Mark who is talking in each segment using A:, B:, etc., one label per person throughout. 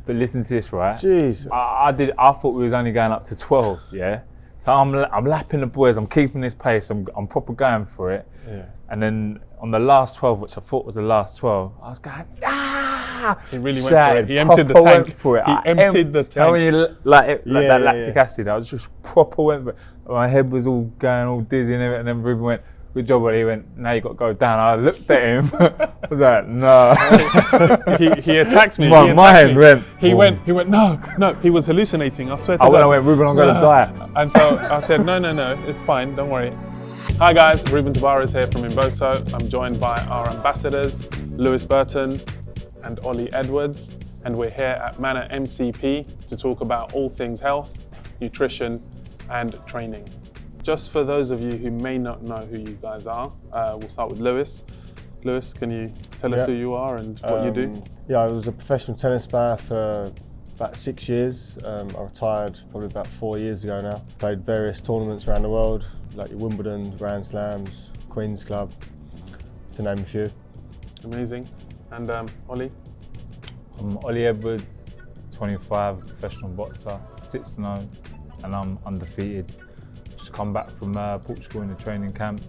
A: But listen to this, right?
B: Jeez.
A: I thought we was only going up to 12, yeah? So I'm lapping the boys, I'm keeping this pace, I'm proper going for it.
B: Yeah.
A: And then on the last 12, which I thought was the last 12, I was going,
C: He really went
A: shouted,
C: for it. He emptied the
A: proper
C: tank.
A: went for it.
C: He emptied the tank.
A: You know when you like that lactic
B: yeah.
A: acid, I was just proper went for it. My head was all going all dizzy and everything, and then Ruben went, good job, buddy. He went, now you got to go down. I looked at him, I was like, no.
C: he attacked me.
A: My mind went.
C: He went, no. He was hallucinating, I swear to God.
A: I went, Ruben, I'm going to die.
C: And so I said, no, it's fine, don't worry. Hi guys, Ruben is here from Minboso. I'm joined by our ambassadors, Lewis Burton and Oli Edwards. And we're here at Manor MCP to talk about all things health, nutrition, and training. Just for those of you who may not know who you guys are, we'll start with Lewis. Lewis, can you tell us who you are and what you do?
B: Yeah, I was a professional tennis player for about 6 years. I retired probably about 4 years ago now. Played various tournaments around the world, like your Wimbledon, Grand Slams, Queen's Club, to name a few.
C: Amazing. And Oli?
A: I'm Oli Edwards, 25, professional boxer, 6-0, and I'm undefeated. Just come back from Portugal in the training camp,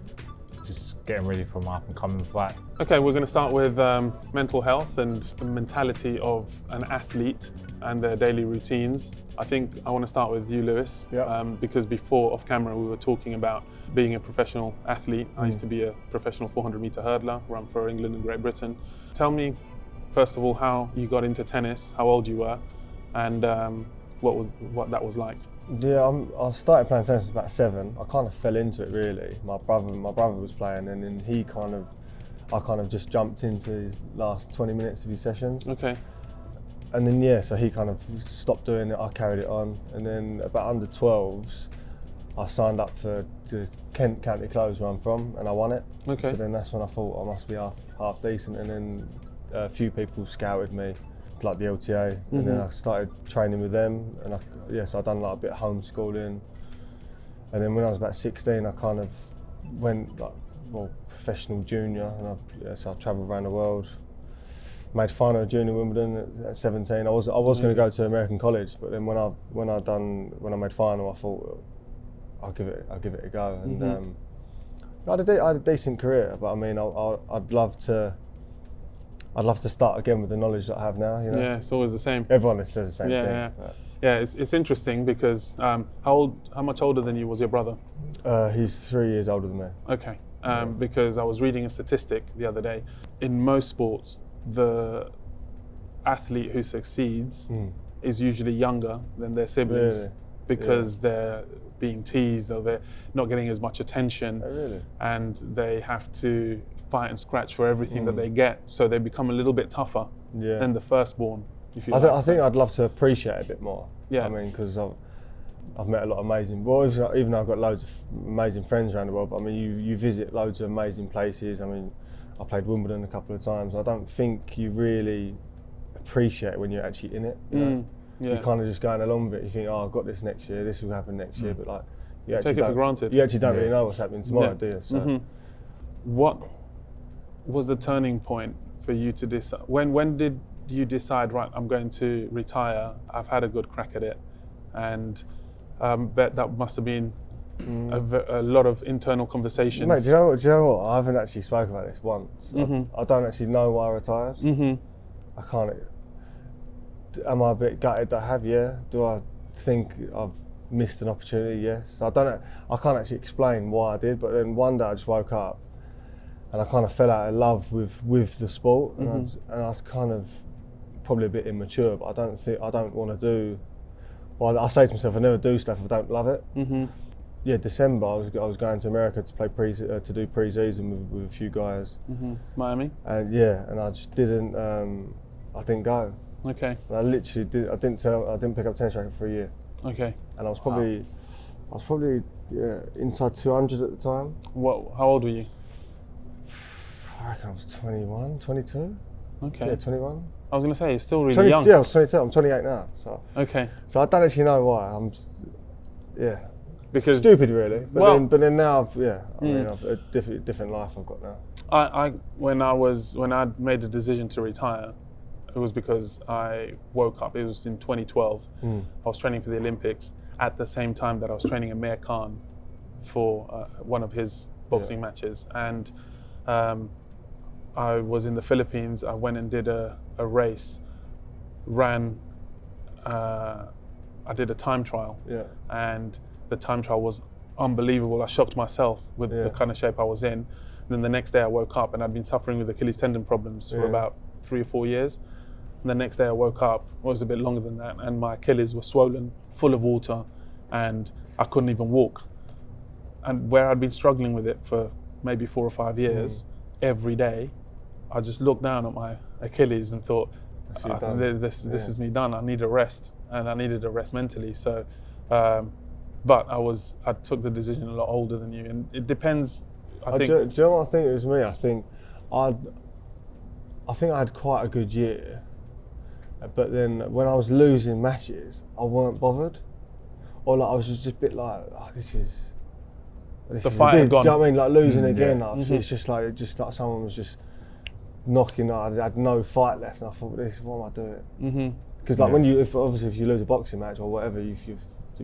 A: just getting ready for my up-and-coming fights.
C: Okay, we're going to start with mental health and the mentality of an athlete and their daily routines. I think I want to start with you, Lewis, because before off camera we were talking about being a professional athlete. I used to be a professional 400-meter hurdler, run for England and Great Britain. Tell me, first of all, how you got into tennis, how old you were, and what that was like.
B: Yeah, I started playing tennis at about 7. I kind of fell into it really. My brother was playing, and then I kind of just jumped into his last 20 minutes of his sessions.
C: Okay.
B: And then so he kind of stopped doing it. I carried it on, and then about under 12s, I signed up for the Kent County Close where I'm from, and I won it.
C: Okay.
B: So then that's when I thought I must be half decent, and then a few people scouted me, like the LTA, and then I started training with them, and so I done like a bit of homeschooling, and then when I was about 16, I kind of went professional junior, and so I travelled around the world. Made final at Junior Wimbledon at 17. I was going to go to American college, but then when I made final, I thought I'll give it a go, and I had a decent career. But I mean, I'd love to start again with the knowledge that I have now. You know?
C: Yeah, it's always the same.
B: Everyone says the same thing.
C: Yeah, it's interesting because how much older than you was your brother?
B: He's 3 years older than me.
C: Okay, because I was reading a statistic the other day. In most sports, the athlete who succeeds is usually younger than their siblings,
B: Really?
C: because they're being teased or they're not getting as much attention,
B: Really?
C: and they have to fight and scratch for everything that they get, so they become a little bit tougher than the firstborn. If you
B: I think I'd love to appreciate it a bit more.
C: Yeah.
B: I mean, because I've met a lot of amazing, even though I've got loads of amazing friends around the world, but I mean, you visit loads of amazing places. I mean, I played Wimbledon a couple of times. I don't think you really appreciate it when you're actually in it. You know? You're kind of just going along with it. You think, oh, I've got this next year, this will happen next year, but like, you actually
C: take it for granted.
B: You actually don't really know what's happening tomorrow, do you? So.
C: What was the turning point for you to decide? When did you decide, right, I'm going to retire, I've had a good crack at it, and bet that must have been a lot of internal conversations.
B: Mate, do you know what? I haven't actually spoken about this once. I don't actually know why I retired. I can't. Am I a bit gutted that I have? Yeah. Do I think I've missed an opportunity? Yes. I don't know. I can't actually explain why I did, but then one day I just woke up and I kind of fell out of love with the sport, and I was kind of probably a bit immature, but I don't want to do. Well, I say to myself, I never do stuff if I don't love it. Yeah, December I was going to America to play to do pre-season with a few guys.
C: Miami.
B: And I just didn't. I didn't go.
C: Okay.
B: And I literally did. I didn't pick up a tennis racket for a year.
C: Okay.
B: And I was probably inside 200 at the time.
C: How old were you?
B: I reckon I was 21, 22.
C: Okay.
B: Yeah, 21.
C: I was going to say, you're still really young.
B: Yeah, I was 22. I'm 28 now. So.
C: Okay.
B: So I don't actually know why.
C: Because
B: stupid, really. But then now, I mean, I've a different life I've got now.
C: When I made the decision to retire, it was because I woke up. It was in 2012. I was training for the Olympics at the same time that I was training Amir Khan for one of his boxing matches. And I was in the Philippines. I went and did a race, I did a time trial, and the time trial was unbelievable. I shocked myself with the kind of shape I was in. And then the next day I woke up, and I'd been suffering with Achilles tendon problems for about 3 or 4 years. And the next day I woke up, it was a bit longer than that, and my Achilles were swollen, full of water, and I couldn't even walk. And where I'd been struggling with it for maybe 4 or 5 years, every day, I just looked down at my Achilles and thought, this is me done. I need a rest, and I needed a rest mentally. So, but I took the decision a lot older than you, and it depends. I think.
B: Do you know what I think it was me? I think I had quite a good year, but then when I was losing matches, I weren't bothered, or like I was just a bit like, oh, this is
C: the fight had gone.
B: Do you know what I mean? Like losing again, it's just like someone was just knocking. I had no fight left, and I thought, what am I doing? Because like when if you lose a boxing match or whatever, you're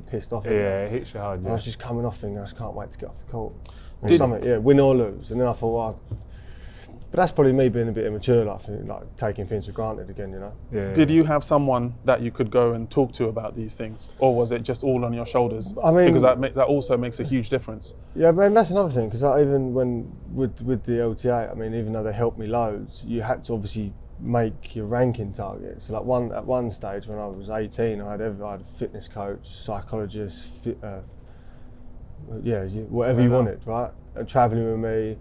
B: pissed off.
A: It hits you hard.
B: I was just coming off thinking, I just can't wait to get off the court. Win or lose. And then I thought, well, but that's probably me being a bit immature, like taking things for granted again, you know.
C: Did you have someone that you could go and talk to about these things, or was it just all on your shoulders?
B: I mean,
C: because that also makes a huge difference.
B: Yeah, but that's another thing, because even when with the LTA, I mean, even though they helped me loads, you had to obviously make your ranking targets. So like at one stage when I was 18, I had a fitness coach, psychologist, whatever you wanted, right? And travelling with me.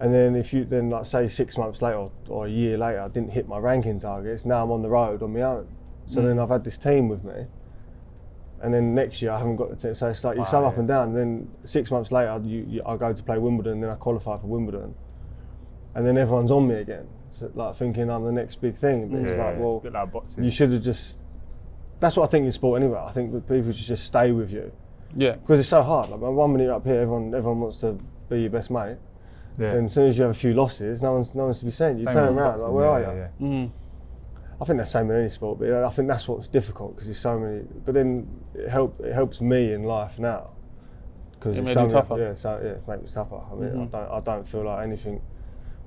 B: And then if you then like say 6 months later or a year later, I didn't hit my ranking targets, now I'm on the road on my own. So then I've had this team with me. And then next year I haven't got the team. So it's like you're so up and down. And then 6 months later, I go to play Wimbledon, and then I qualify for Wimbledon. And then everyone's on me again. So like thinking I'm the next big thing. But it's like, well,
A: like boxing.
B: You should have just, that's what I think in sport anyway. I think that people should just stay with you.
C: Yeah.
B: Because it's so hard. Like 1 minute up here, everyone wants to be your best mate.
A: Yeah.
B: And as soon as you have a few losses, no one's to be seen. You turn around, like, where are you? I think that's the same in any sport, but I think that's what's difficult, because there's so many. But then it helps me in life now, because
C: it made you tougher.
B: It makes me tougher. I mean, I don't feel like anything.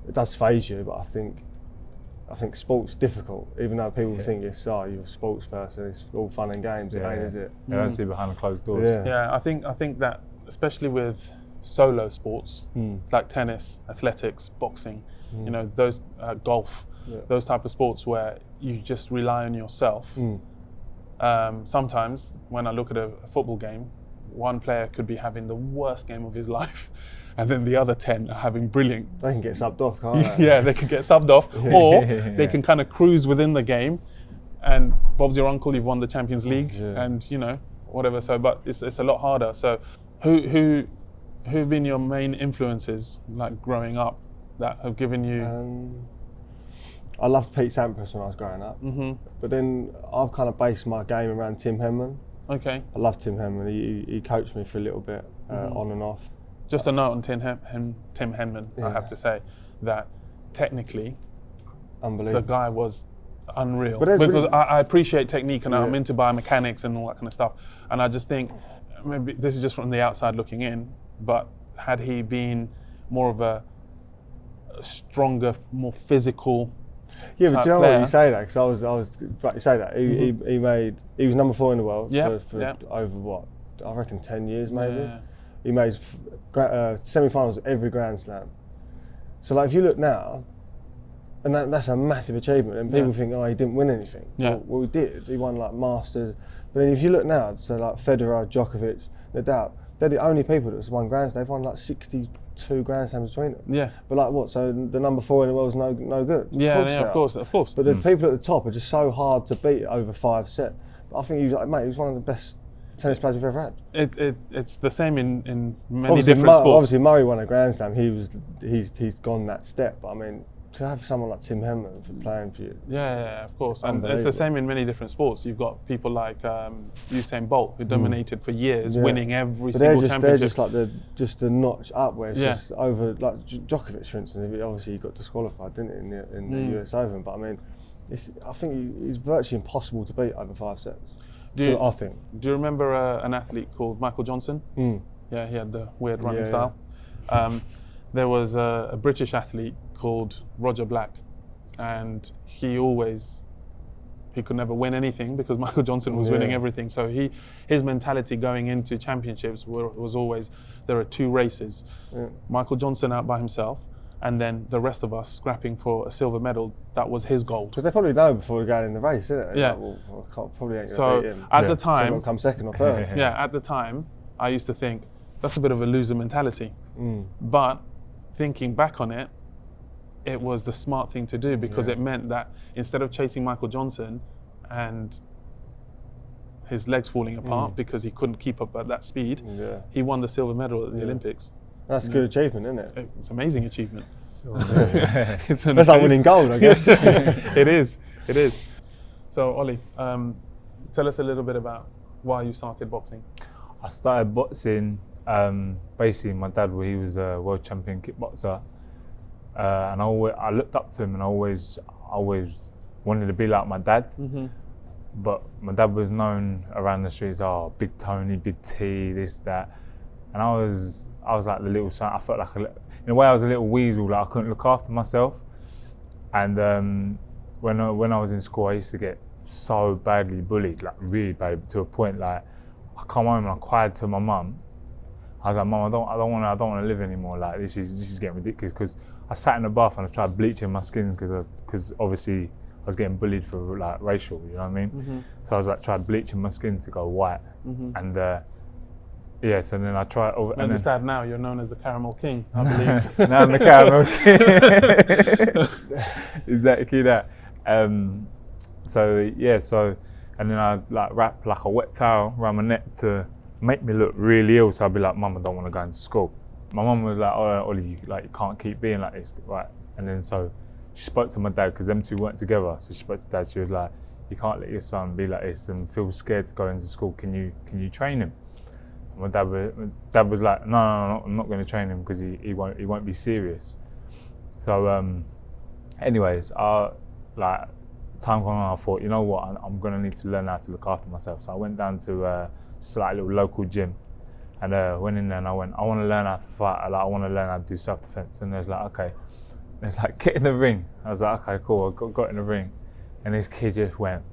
B: It does phase you, but I think sport's difficult. Even though people think you're a sports person, it's all fun and games. It ain't, is it?
A: You don't see behind the closed doors.
C: I think that especially with solo sports like tennis, athletics, boxing, you know, those golf, those type of sports where you just rely on yourself. Sometimes when I look at a football game, one player could be having the worst game of his life, and then the other 10 are having brilliant.
B: They can get subbed off, can't they?
C: Yeah, they can get subbed off, or they can kind of cruise within the game. And Bob's your uncle, you've won the Champions League, and you know whatever. So, but it's a lot harder. So, who've been your main influences, like growing up, that have given you?
B: I loved Pete Sampras when I was growing up, but then I've kind of based my game around Tim Henman.
C: Okay.
B: I love Tim Henman. He coached me for a little bit, on and off.
C: Just a note on Tim Henman, I have to say that technically,
B: unbelievable.
C: The guy was unreal. Because I appreciate technique, and I'm into biomechanics and all that kind of stuff. And I just think, maybe this is just from the outside looking in, but had he been more of a stronger, more physical
B: but do you know
C: player.
B: what you say that? Because I was right. You say that he was number 4 in the world for over what, I reckon 10 years maybe.
C: Yeah.
B: He made semi-finals of every Grand Slam. So like if you look now, and that's a massive achievement, and people think, oh, he didn't win anything.
C: Yeah.
B: Well, he did. He won like Masters. But then if you look now, so like Federer, Djokovic, Nadal, they're the only people that's won Grand Slams. They've won like 62 Grand Slams between them. Yeah. But like what? So the number 4 in the world is no good.
C: Of course.
B: But the people at the top are just so hard to beat over 5 sets. But I think he was one of the best tennis players we've ever had.
C: It's the same in many different sports.
B: Obviously, Murray won a Grand Slam. He's gone that step. But I mean, to have someone like Tim Henman for playing for you.
C: Yeah, of course. And it's the same in many different sports. You've got people like Usain Bolt, who dominated for years, winning every single championship.
B: They're just like the notch up, where it's just over, like Djokovic, for instance. Obviously, he got disqualified, didn't he, in the US Open? But I mean, I think it's virtually impossible to beat over 5 sets. I think.
C: Do you remember an athlete called Michael Johnson? Yeah, he had the weird running style. There was a British athlete called Roger Black, and he could never win anything because Michael Johnson was winning everything. So his mentality going into championships was always, there are 2 races. Michael Johnson out by himself, and then the rest of us scrapping for a silver medal. That was his goal.
B: Because they probably know before they're going in the race, isn't it?
C: Yeah.
B: Like, well, I probably ain't going to
C: So
B: beat him.
C: at the time,
B: So I'll come second or third.
C: at the time, I used to think that's a bit of a loser mentality. But thinking back on it, it was the smart thing to do because it meant that instead of chasing Michael Johnson and his legs falling apart because he couldn't keep up at that speed, he won the silver medal at the Olympics.
B: That's a good achievement, isn't it?
C: It's an amazing achievement.
B: That's like winning gold, I guess.
C: It is. So Oli, tell us a little bit about why you started boxing.
A: I started boxing, basically my dad, he was a world champion kickboxer, and I looked up to him and I always wanted to be like my dad. But my dad was known around the streets, Big Tony, Big T, this, that. And I was like the little son. I felt like, in a way I was a little weasel, like I couldn't look after myself. And when I was in school, I used to get so badly bullied, like really badly, to a point like I come home and I cried to my mum. I was like, Mum, I don't want to live anymore. Like this is getting ridiculous. Because I sat in the bath and I tried bleaching my skin because obviously I was getting bullied for like racial, you know what I mean? So I was like tried bleaching my skin to go white, and so then I tried.
C: I understand now you're known as the Caramel King, I believe.
A: Now I'm the Caramel King. Exactly that. So and then I like wrap like a wet towel around my neck to make me look really ill. So I'd be like, Mum, I don't want to go into school. My mum was like, oh, Ollie, you can't keep being like this, right? And then so she spoke to my dad because them two weren't together. So she spoke to Dad. She was like, you can't let your son be like this and feel scared to go into school. Can you train him? And my dad was like, no, I'm not going to train him because he won't be serious. So, anyways, time going on, I thought, you know what, I'm going to need to learn how to look after myself. So I went down to just like a little local gym, and went in there and I want to learn how to fight. I want to learn how to do self-defense. And there's like, okay. It's like, get in the ring. I was like, okay, cool. I got in the ring. And this kid just went,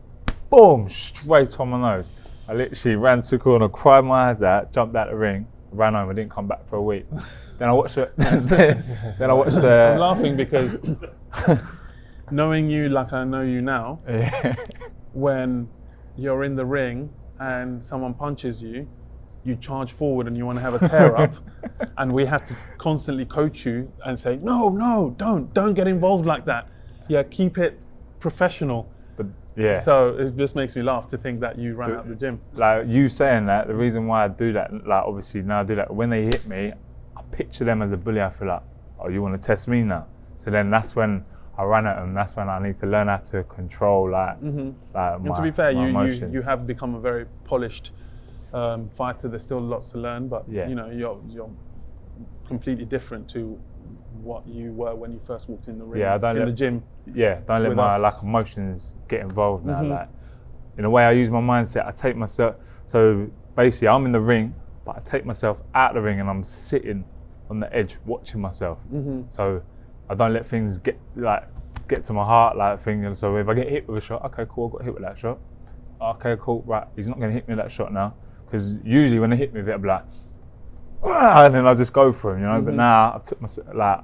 A: boom, straight on my nose. I literally ran to the corner, cried my eyes out, jumped out the ring, ran home. I didn't come back for a week. Then I watched it. Then I watched the...
C: I'm laughing because knowing you like I know you now, when you're in the ring and someone punches you, you charge forward and you want to have a tear up, and we have to constantly coach you and say, no, don't get involved like that. Yeah, keep it professional.
A: But yeah.
C: So it just makes me laugh to think that you ran out the gym.
A: Like you saying that, the reason why I do that, like obviously now I do that, when they hit me, I picture them as a bully. I feel like, oh, you want to test me now? So then that's when I run at them. That's when I need to learn how to control like
C: and to be fair, you have become a very polished fighter. There's still lots to learn, but you know, you're completely different to what you were when you first walked in the ring, the gym.
A: Yeah, don't let my like emotions get involved now. Like in a way, I use my mindset. I take myself. So basically, I'm in the ring, but I take myself out of the ring and I'm sitting on the edge watching myself. So I don't let things get to my heart like thing. And so if I get hit with a shot, okay, cool, I got hit with that shot. Okay, cool, right, he's not going to hit me with that shot now. Because usually when they hit me, they'll be like, and then I just go for him, you know. But now I took myself like,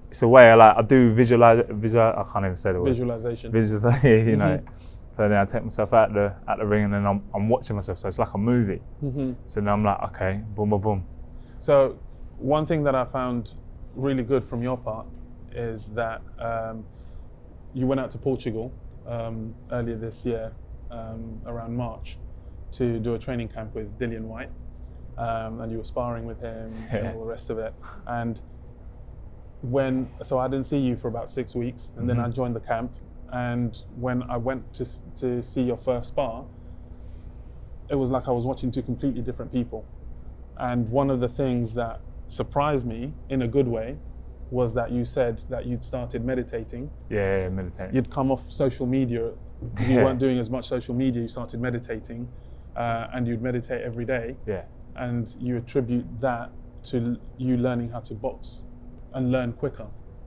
A: it's a way I do visualize. I can't even say the word.
C: Visualization.
A: You know. So then I take myself out the ring and then I'm watching myself. So it's like a movie. So now I'm like, okay, boom, boom, boom.
C: So one thing that I found really good from your part is that you went out to Portugal earlier this year, around March, to do a training camp with Dillian White, and you were sparring with him and all the rest of it. And so I didn't see you for about 6 weeks, and then I joined the camp. And when I went to see your first spar, it was like I was watching two completely different people. And one of the things that surprised me in a good way was that you said that you'd started meditating.
A: Yeah, meditating.
C: You'd come off social media. You weren't doing as much social media. You started meditating, and you'd meditate every day.
A: Yeah.
C: And you attribute that to you learning how to box and learn quicker.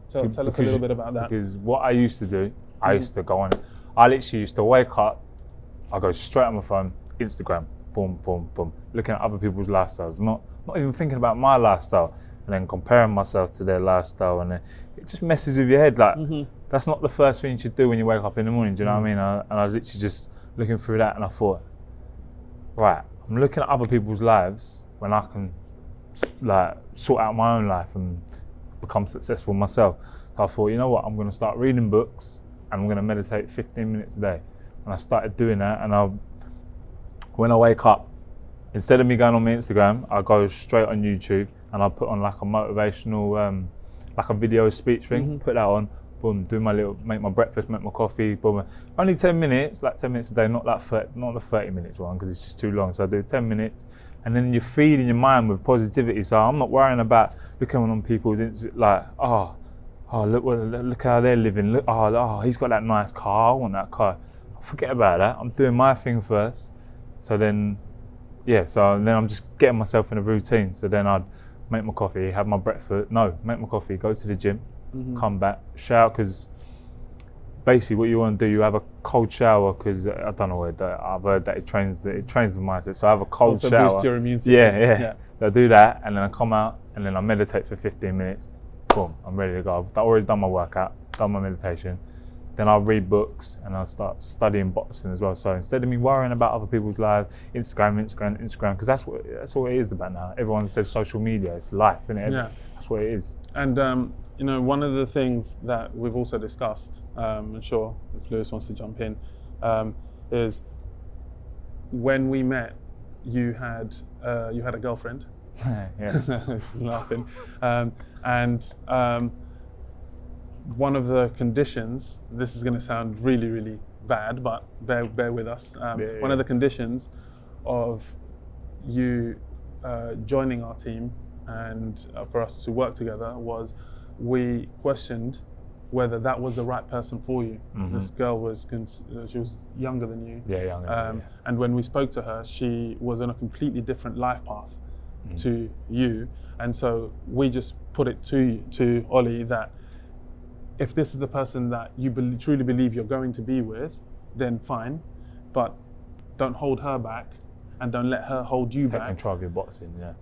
C: Tell us a little bit about that.
A: Because what I used to do, I used to go on. I literally used to wake up. I go straight on my phone, Instagram, boom, boom, boom, looking at other people's lifestyles, not even thinking about my lifestyle, and then comparing myself to their lifestyle, and then it just messes with your head. Like that's not the first thing you should do when you wake up in the morning. Do you know what I mean? And I was literally just looking through that, and I thought, right, I'm looking at other people's lives when I can like sort out my own life and become successful myself. So I thought, you know what, I'm going to start reading books and I'm going to meditate 15 minutes a day. And I started doing that, and when I wake up, instead of me going on my Instagram, I go straight on YouTube and I put on like a motivational, like a video speech thing, put that on, boom, make my breakfast, make my coffee, boom. Only 10 minutes, like 10 minutes a day, not the 30 minutes one, because it's just too long. So I do 10 minutes, and then you're feeding your mind with positivity. So I'm not worrying about looking on people's, like, look how they're living. Look, he's got that nice car, I want that car. Forget about that. I'm doing my thing first. So then I'm just getting myself in a routine. So then I'd make my coffee, have my breakfast. No, make my coffee, go to the gym, come back, shower, because basically what you want to do, you have a cold shower, because I don't know I've heard that it trains the mindset. So I have a cold
C: also
A: shower.
C: Boosts your immune system.
A: Yeah. So I do that, and then I come out, and then I meditate for 15 minutes. Boom, I'm ready to go. I've already done my workout, done my meditation. Then I'll read books and I'll start studying boxing as well. So instead of me worrying about other people's lives, Instagram, because that's all it is about now. Everyone says social media, it's life, isn't it?
C: Yeah.
A: That's what it is.
C: And one of the things that we've also discussed, I'm sure if Lewis wants to jump in, is when we met, you had a girlfriend.
A: Yeah.
C: He's laughing. One of the conditions, this is going to sound really, really bad, but bear with us. One of the conditions of you joining our team and for us to work together was we questioned whether that was the right person for you. This girl she was younger than you.
A: Yeah, younger than me, yeah.
C: And when we spoke to her, she was on a completely different life path to you. And so we just put it to Oli that if this is the person that you truly believe you're going to be with, then fine, but don't hold her back and don't let her hold you back.
A: Take control of your boxing, yeah.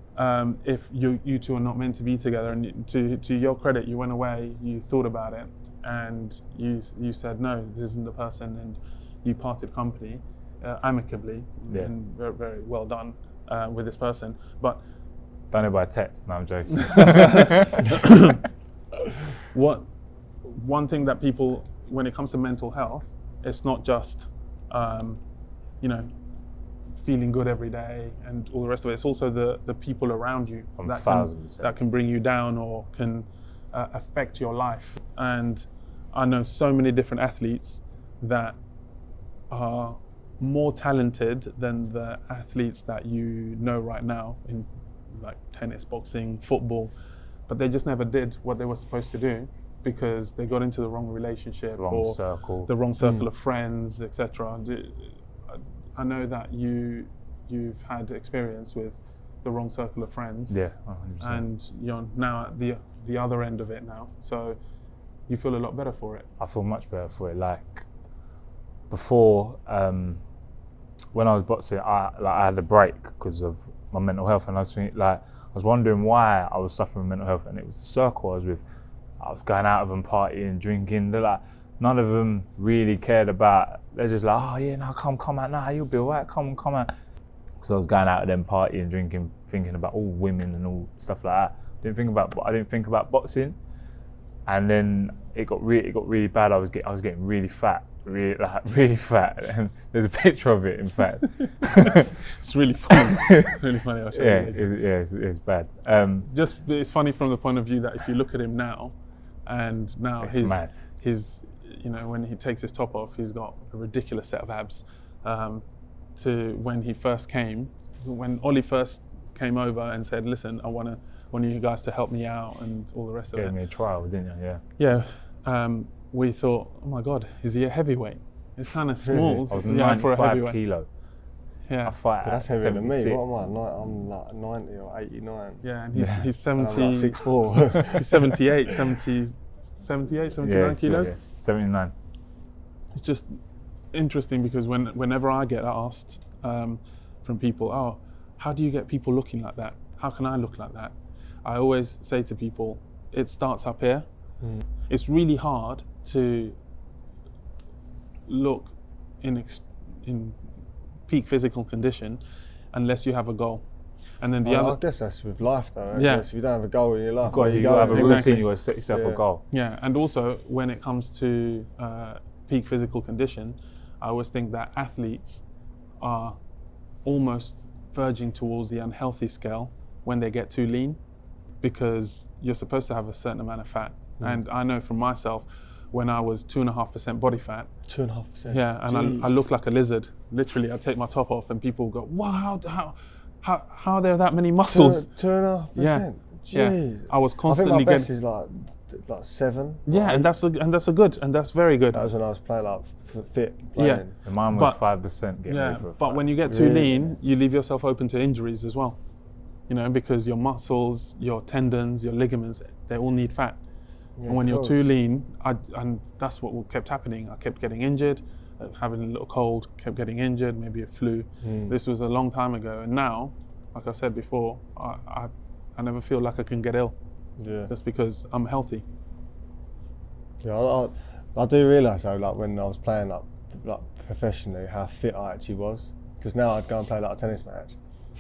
C: If you two are not meant to be together, and to your credit, you went away, you thought about it, and you said, no, this isn't the person, and you parted company amicably, and very, very well done with this person. But
A: done it by text, no, I'm joking.
C: One thing that people, when it comes to mental health, it's not just, feeling good every day and all the rest of it. It's also the people around you that can bring you down or can affect your life. And I know so many different athletes that are more talented than the athletes that you know right now in like tennis, boxing, football, but they just never did what they were supposed to do, because they got into the wrong relationship
A: the wrong circle
C: of friends, etc. I know that you've had experience with the wrong circle of friends.
A: Yeah, 100%.
C: And you're now at the other end of it now. So you feel a lot better for it.
A: I feel much better for it. Like before, when I was boxing, I had a break because of my mental health, and I was wondering why I was suffering with mental health, and it was the circle I was with. I was going out with them, partying, drinking. They're like, none of them really cared about. They're just like, oh yeah, no, come out, nah, you'll be alright, come out. Because I was going out with them, partying, drinking, thinking about all women and all stuff like that. I didn't think about boxing. And then it got really bad. I was getting really fat, really fat. And there's a picture of it, in fact.
C: It's really funny. Really funny. I'll show you later.
A: It's bad.
C: It's funny from the point of view that if you look at him now, and now his when he takes his top off, he's got a ridiculous set of abs. To when he first came, when Oli first came over and said, listen, I want wanted you guys to help me out and all the rest of it.
A: Gave me a trial, didn't you? Yeah.
C: Yeah, we thought, oh my God, is he a heavyweight? It's kind of small.
A: I was
C: Yeah, for a
A: 95
C: heavyweight.
A: kilo.
C: Yeah.
A: I fight at
B: That's heavier than me.
A: 76.
B: What am I? I'm like 90 or 89.
C: Yeah, and he's
B: And I'm
C: 70,
B: like 6'4".
C: he's 78, 79 kilos.
A: Yeah, 79.
C: It's just interesting because whenever I get asked from people, oh, how do you get people looking like that? How can I look like that? I always say to people, it starts up here. It's really hard to look in peak physical condition unless you have a goal. And then
B: I guess that's with life though.
C: Yeah.
B: If you don't have a goal in your life,
A: You got to have a routine, you got to set yourself a goal.
C: Yeah, and also when it comes to peak physical condition, I always think that athletes are almost verging towards the unhealthy scale when they get too lean, because you're supposed to have a certain amount of fat. And I know from myself, when I was 2.5% body fat.
B: 2.5%.
C: Yeah, and I look like a lizard. Literally, I take my top off and people go, wow, how are there that many muscles?
B: 2.5%.
C: Yeah.
B: Jeez.
C: I was
B: I think
C: constantly
B: my best is like 7.
C: Yeah, and that's very good.
B: That was when I was playing like fit. Playing.
C: Yeah.
A: And mine was 5% getting ready for a
C: But
A: fight.
C: when you get too
B: Really?
C: lean, you leave yourself open to injuries as well. You know, because your muscles, your tendons, your ligaments, they all need fat.
B: Yeah,
C: And when you're
B: cool.
C: too lean, and that's what kept happening. I kept getting injured, having a little cold, kept getting injured, maybe a flu. This was a long time ago. And now, like I said before, I never feel like I can get ill.
B: Yeah.
C: Just because I'm healthy.
B: Yeah, I do realise though, like when I was playing like professionally, how fit I actually was. Because now I'd go and play like a tennis match,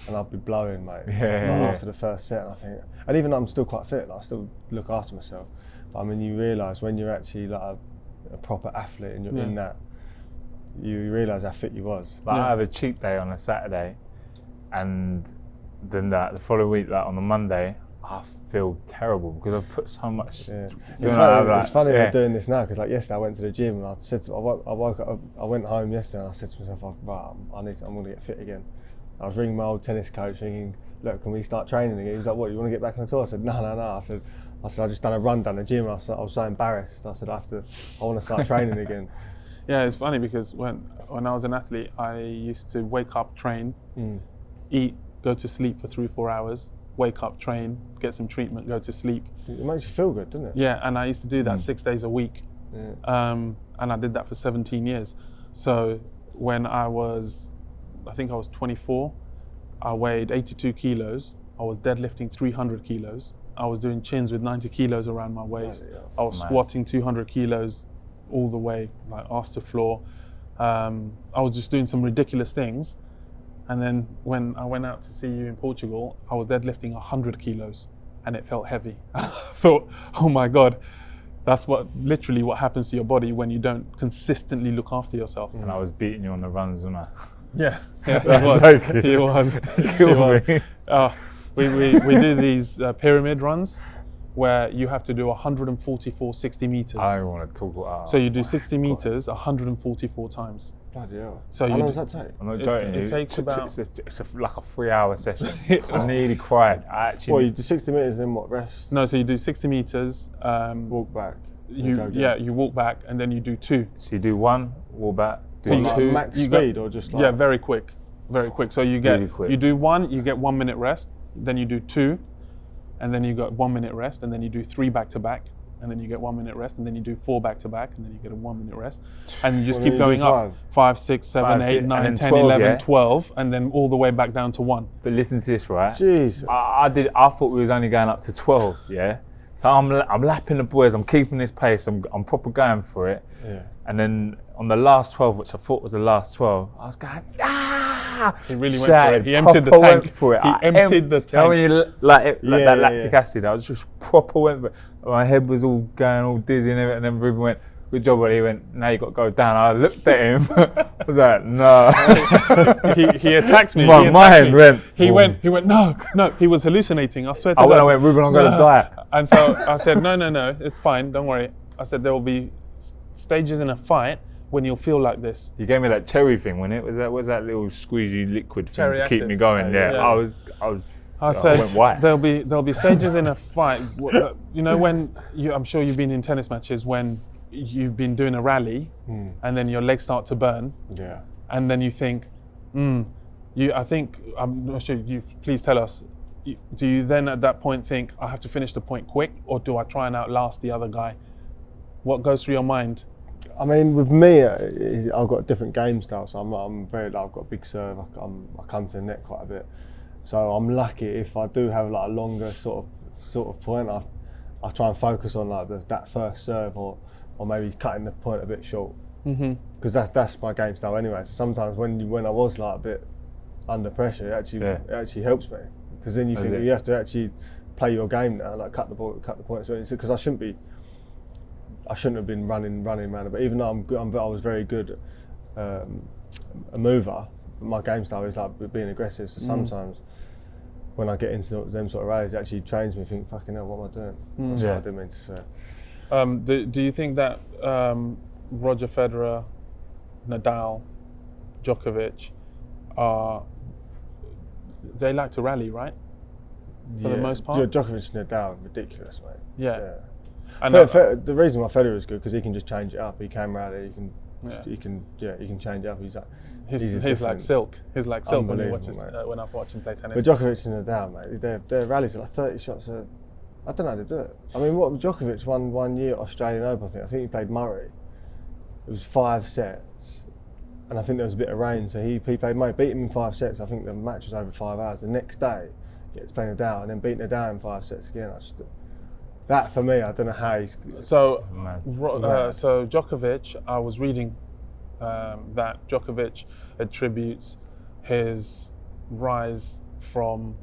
B: and I'd be blowing, mate.
A: Yeah.
B: After the first set, and I think, and even though I'm still quite fit, like, I still look after myself. But I mean, you realise when you're actually like a proper athlete and you're in that, you realise how fit you was.
A: Like I have a cheat day on a Saturday, and then the following week, like on the Monday, I feel terrible because I've put so much.
B: Yeah.
A: It's
B: It's funny we're doing this now because like yesterday I went to the gym and I said I woke up, I went home yesterday and I said to myself, right, I'm going to get fit again. I was ringing my old tennis coach thinking, look, can we start training again? He was like, what, you want to get back on the tour? I said, no. I said I just done a run down the gym and I was so embarrassed. I said I want to start training again.
C: Yeah, it's funny because when I was an athlete, I used to wake up, train, eat, go to sleep for 3-4 hours, wake up, train, get some treatment, go to sleep.
B: It makes you feel good, doesn't it?
C: Yeah, and I used to do that 6 days a week.
B: Yeah.
C: And I did that for 17 years. So when I was 24, I weighed 82 kilos. I was deadlifting 300 kilos. I was doing chins with 90 kilos around my waist. I was squatting 200 kilos all the way, like ass to floor. I was just doing some ridiculous things. And then when I went out to see you in Portugal, I was deadlifting 100 kilos and it felt heavy. I thought, oh my God, that's literally what happens to your body when you don't consistently look after yourself.
A: And I was beating you on the runs, wasn't I?
C: Yeah, it was.
A: Joking.
C: It was.
A: Kill me.
C: We do these pyramid runs where you have to do 144 60 meters.
A: I don't want to talk about.
C: So you do 60 meters 144 times.
B: Bloody hell.
C: So
B: How
C: you
B: long
C: do-
B: does that take?
A: I'm not joking.
C: It takes about.
A: It's like a 3-hour session. I nearly cried. I actually.
B: Well, you do 60 metres then what, rest?
C: No, so you do 60 meters.
B: Walk back.
C: You walk back and then you do 2.
A: So you do 1, walk back. Do
C: So you-
B: Like
A: 2.
B: max
C: you got-
B: speed or just like...
C: Yeah, very quick. So you
A: Really quick.
C: you do 1, you get 1 minute rest, then you do 2, and then you got 1 minute rest, and then you do 3 back to back, and then you get 1 minute rest, and then you do 4 back to back, and then you get a 1 minute rest, and you just
B: Well,
C: keep
B: then you
C: going
B: do
C: up. 5, 6, 7,
A: 5,
C: 8,
A: 6,
C: 9,
A: and
C: 10,
A: 12,
C: 11,
A: yeah?
C: 12, and then all the way back down to 1.
A: But listen to this, right?
B: Jeez.
A: I thought we was only going up to 12, yeah? So I'm lapping the boys, I'm keeping this pace, I'm proper going for it.
B: Yeah.
A: And then on the last 12, which I thought was the last 12, I was going,
C: He really went
A: shouted,
C: for it. He emptied the
A: proper
C: tank.
A: went for it.
C: He
A: I
C: emptied the
A: You know when
C: tank.
A: you like that
B: Yeah,
A: lactic
B: yeah.
A: acid, I was just proper went for it. My head was all going all dizzy and everything, and then Ruben went, good job, buddy. He went, now you got to go down. I looked at him, I was like, no.
C: he attacked me.
A: My
C: He attacked
A: mind
C: me.
A: went,
C: He
A: boom.
C: went, no. He was hallucinating. I swear to
A: I
C: God.
A: went, Ruben, I'm going to die.
C: And so I said, no, it's fine, don't worry. I said, there will be stages in a fight when you'll feel like this.
A: You gave me that cherry thing, wasn't it? Was that little squeezy liquid thing
C: Cherry
A: to keep
C: Active.
A: me going? Yeah.
C: Yeah.
A: I was.
C: I
A: I
C: said
A: went white.
C: there'll be stages in a fight. You know when I'm sure you've been in tennis matches when you've been doing a rally and then your legs start to burn.
B: Yeah.
C: And then you think, I think I'm not sure. Please tell us. Do you then at that point think I have to finish the point quick, or do I try and outlast the other guy? What goes through your mind?
B: I mean, with me, I've got a different game style, so I'm very. I've got a big serve. I come to the net quite a bit, so I'm lucky if I do have like a longer sort of point. I try and focus on like that first serve, or maybe cutting the point a bit short, because that's my game style anyway. So sometimes when I was like a bit under pressure, it actually helps me, because then you think you have to actually play your game now, like cut the points. Because I shouldn't have been running around. But even though I was very good a mover, my game style is like being aggressive. So sometimes when I get into them sort of rallies, it actually trains me. Think, fucking hell, what am I doing? That's what I didn't mean to say.
C: Do you think that Roger Federer, Nadal, Djokovic they like to rally, right? For the most part.
B: Djokovic and Nadal, ridiculous, mate.
C: Yeah.
B: And the reason why Federer is good, because he can just change it up. He can rally. He can change it up. He's
C: like silk. He's like silk when I watch him play tennis.
B: But Djokovic and Nadal, mate, their rallies are like 30 shots. I don't know how to do it. I mean, what Djokovic won 1 year Australian Open. I think he played Murray. It was 5 sets, and I think there was a bit of rain, so he played Murray, beat him in 5 sets. I think the match was over 5 hours. The next day, he gets playing Nadal, and then beat Nadal in 5 sets again. That for me, I don't know how he's.
C: So Djokovic, I was reading that Djokovic attributes his rise from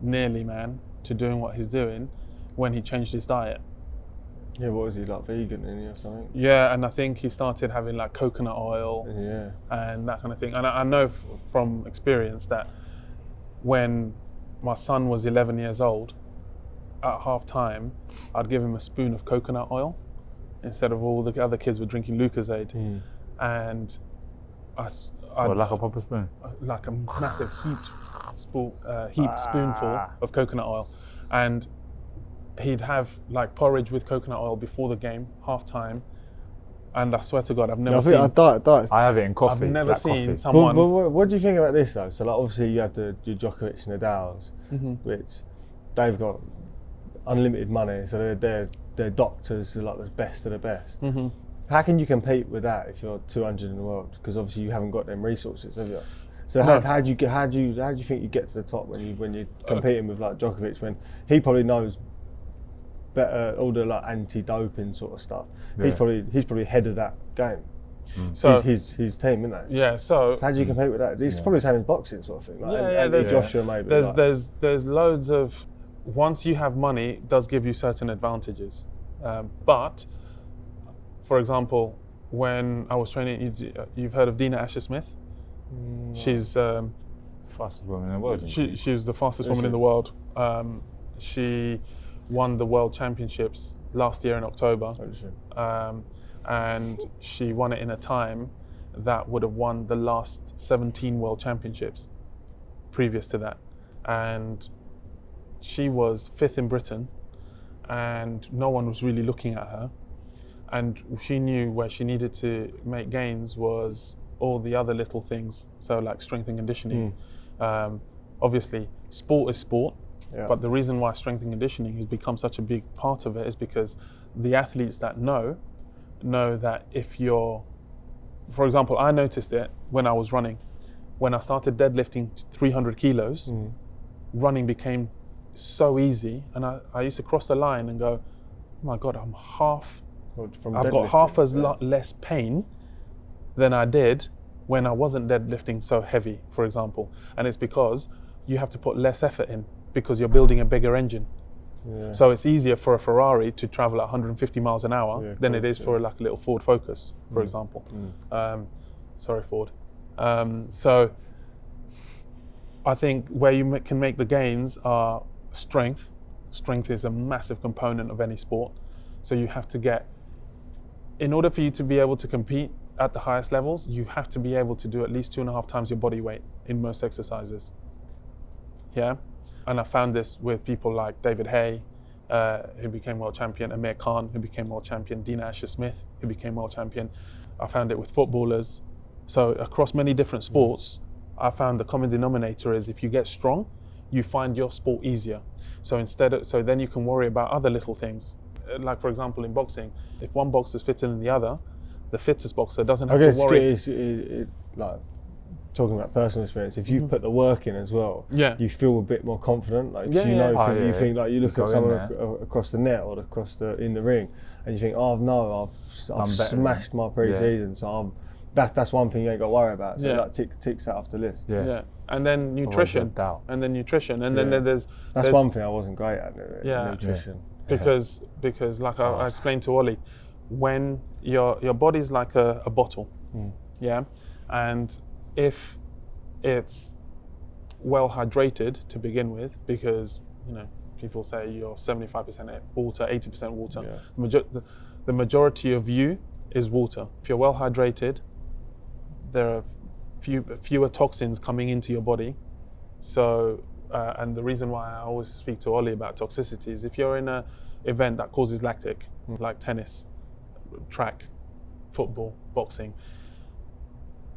C: nearly man to doing what he's doing when he changed his diet.
B: Yeah, what was he, like vegan or something?
C: Yeah, and I think he started having like coconut oil and that kind of thing. And I know from experience that when my son was 11 years old, at half time, I'd give him a spoon of coconut oil instead of all the other kids were drinking Lucozade. And
A: like a proper spoon?
C: Like a massive heaped spoonful of coconut oil. And he'd have like porridge with coconut oil before the game, half time. And I swear to God, I've never seen.
A: I have it in coffee.
C: I've never
A: black
C: seen
A: coffee.
C: someone.
B: What do you think about this though? So like obviously you have your Djokovic and Nadals, which they've got unlimited money, so they're doctors who are like the best of the best. How can you compete with that if you're 200 in the world? Because obviously you haven't got them resources, have you? So how do you think you get to the top when you're competing with like Djokovic, when he probably knows better all the like anti-doping sort of stuff? He's probably head of that game. So his team, isn't it?
C: Yeah. So
B: how do you compete with that? It's probably the same as boxing sort of thing. Like, Joshua maybe.
C: There's loads of. Once you have money, it does give you certain advantages. But, for example, when I was training, you've heard of Dina Asher-Smith? She's
A: fastest woman in the world.
C: She's the fastest woman in the world. She won the World Championships last year in October. And she won it in a time that would have won the last 17 World Championships previous to that. And she was 5th in Britain, and no one was really looking at her. And she knew where she needed to make gains was all the other little things, so like strength and conditioning. Obviously, sport is sport, but the reason why strength and conditioning has become such a big part of it is because the athletes that know that if you're, for example, I noticed it when I was running. When I started deadlifting 300 kilos, running became so easy, and I used to cross the line and go, oh my God, I've got half as less pain than I did when I wasn't deadlifting so heavy, for example. And it's because you have to put less effort in because you're building a bigger engine. So it's easier for a Ferrari to travel at 150 miles an hour than it is for like a little Ford Focus, for example. Sorry, Ford. So I think where you can make the gains are strength. Strength is a massive component of any sport. So you have to get, in order for you to be able to compete at the highest levels, you have to be able to do at least 2.5 times your body weight in most exercises. Yeah? and I found this with people like David Hay, who became world champion, Amir Khan, who became world champion, Dina Asher-Smith, who became world champion. I found it with footballers. So across many different sports, I found the common denominator is if you get strong, you find your sport easier. So then you can worry about other little things. Like for example, in boxing, if one boxer's fitter than the other, the fittest boxer doesn't have to worry.
B: Like talking about personal experience, if you put the work in as well, you feel a bit more confident. Like you think like you look at someone across the net or in the ring, and you think, oh I've smashed my pre-season, so that's one thing you ain't got to worry about. So that ticks that off the list.
C: Yeah. And then nutrition, and then there's
B: one thing I wasn't great at. Nutrition.
C: Because like I explained to Oli, when your body's like a bottle, and if it's well hydrated to begin with, because people say you're 75% water, 80% water. The majority of you is water. If you're well hydrated, there are fewer toxins coming into your body. So, and the reason why I always speak to Oli about toxicity is if you're in an event that causes lactic, like tennis, track, football, boxing,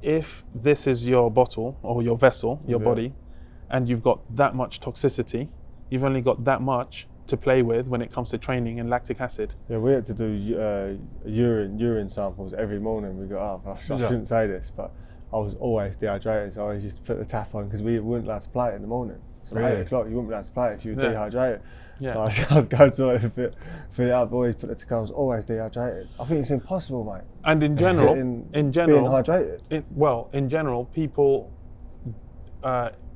C: if this is your bottle or your vessel, your body, and you've got that much toxicity, you've only got that much to play with when it comes to training and lactic acid. Yeah,
B: we had to do urine samples every morning we got up. I shouldn't say this, but I was always dehydrated, so I always used to put the tap on because we wouldn't allow to play it in the morning. So at 8 o'clock you wouldn't be allowed to play it if you were dehydrated. Yeah. So I was going to it, fill it up, always put it to, I was always dehydrated. I think it's impossible, mate.
C: And in general,
B: being hydrated.
C: In general, people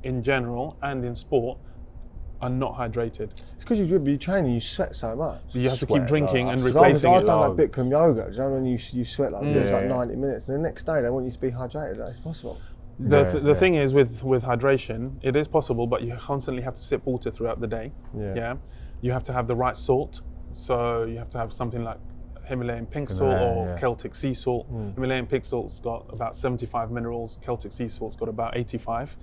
C: in general and in sport are not hydrated.
B: It's because you be training, you sweat so much.
C: You have to keep drinking and replacing it.
B: I've done like Bikram yoga. Do you know when you sweat like it's like 90 minutes, and the next day they want you to be hydrated. That's possible.
C: The thing is with hydration, it is possible, but you constantly have to sip water throughout the day. You have to have the right salt, so you have to have something like Himalayan pink salt or Celtic sea salt. Himalayan pink salt's got about 75 minerals, Celtic sea salt's got about 85,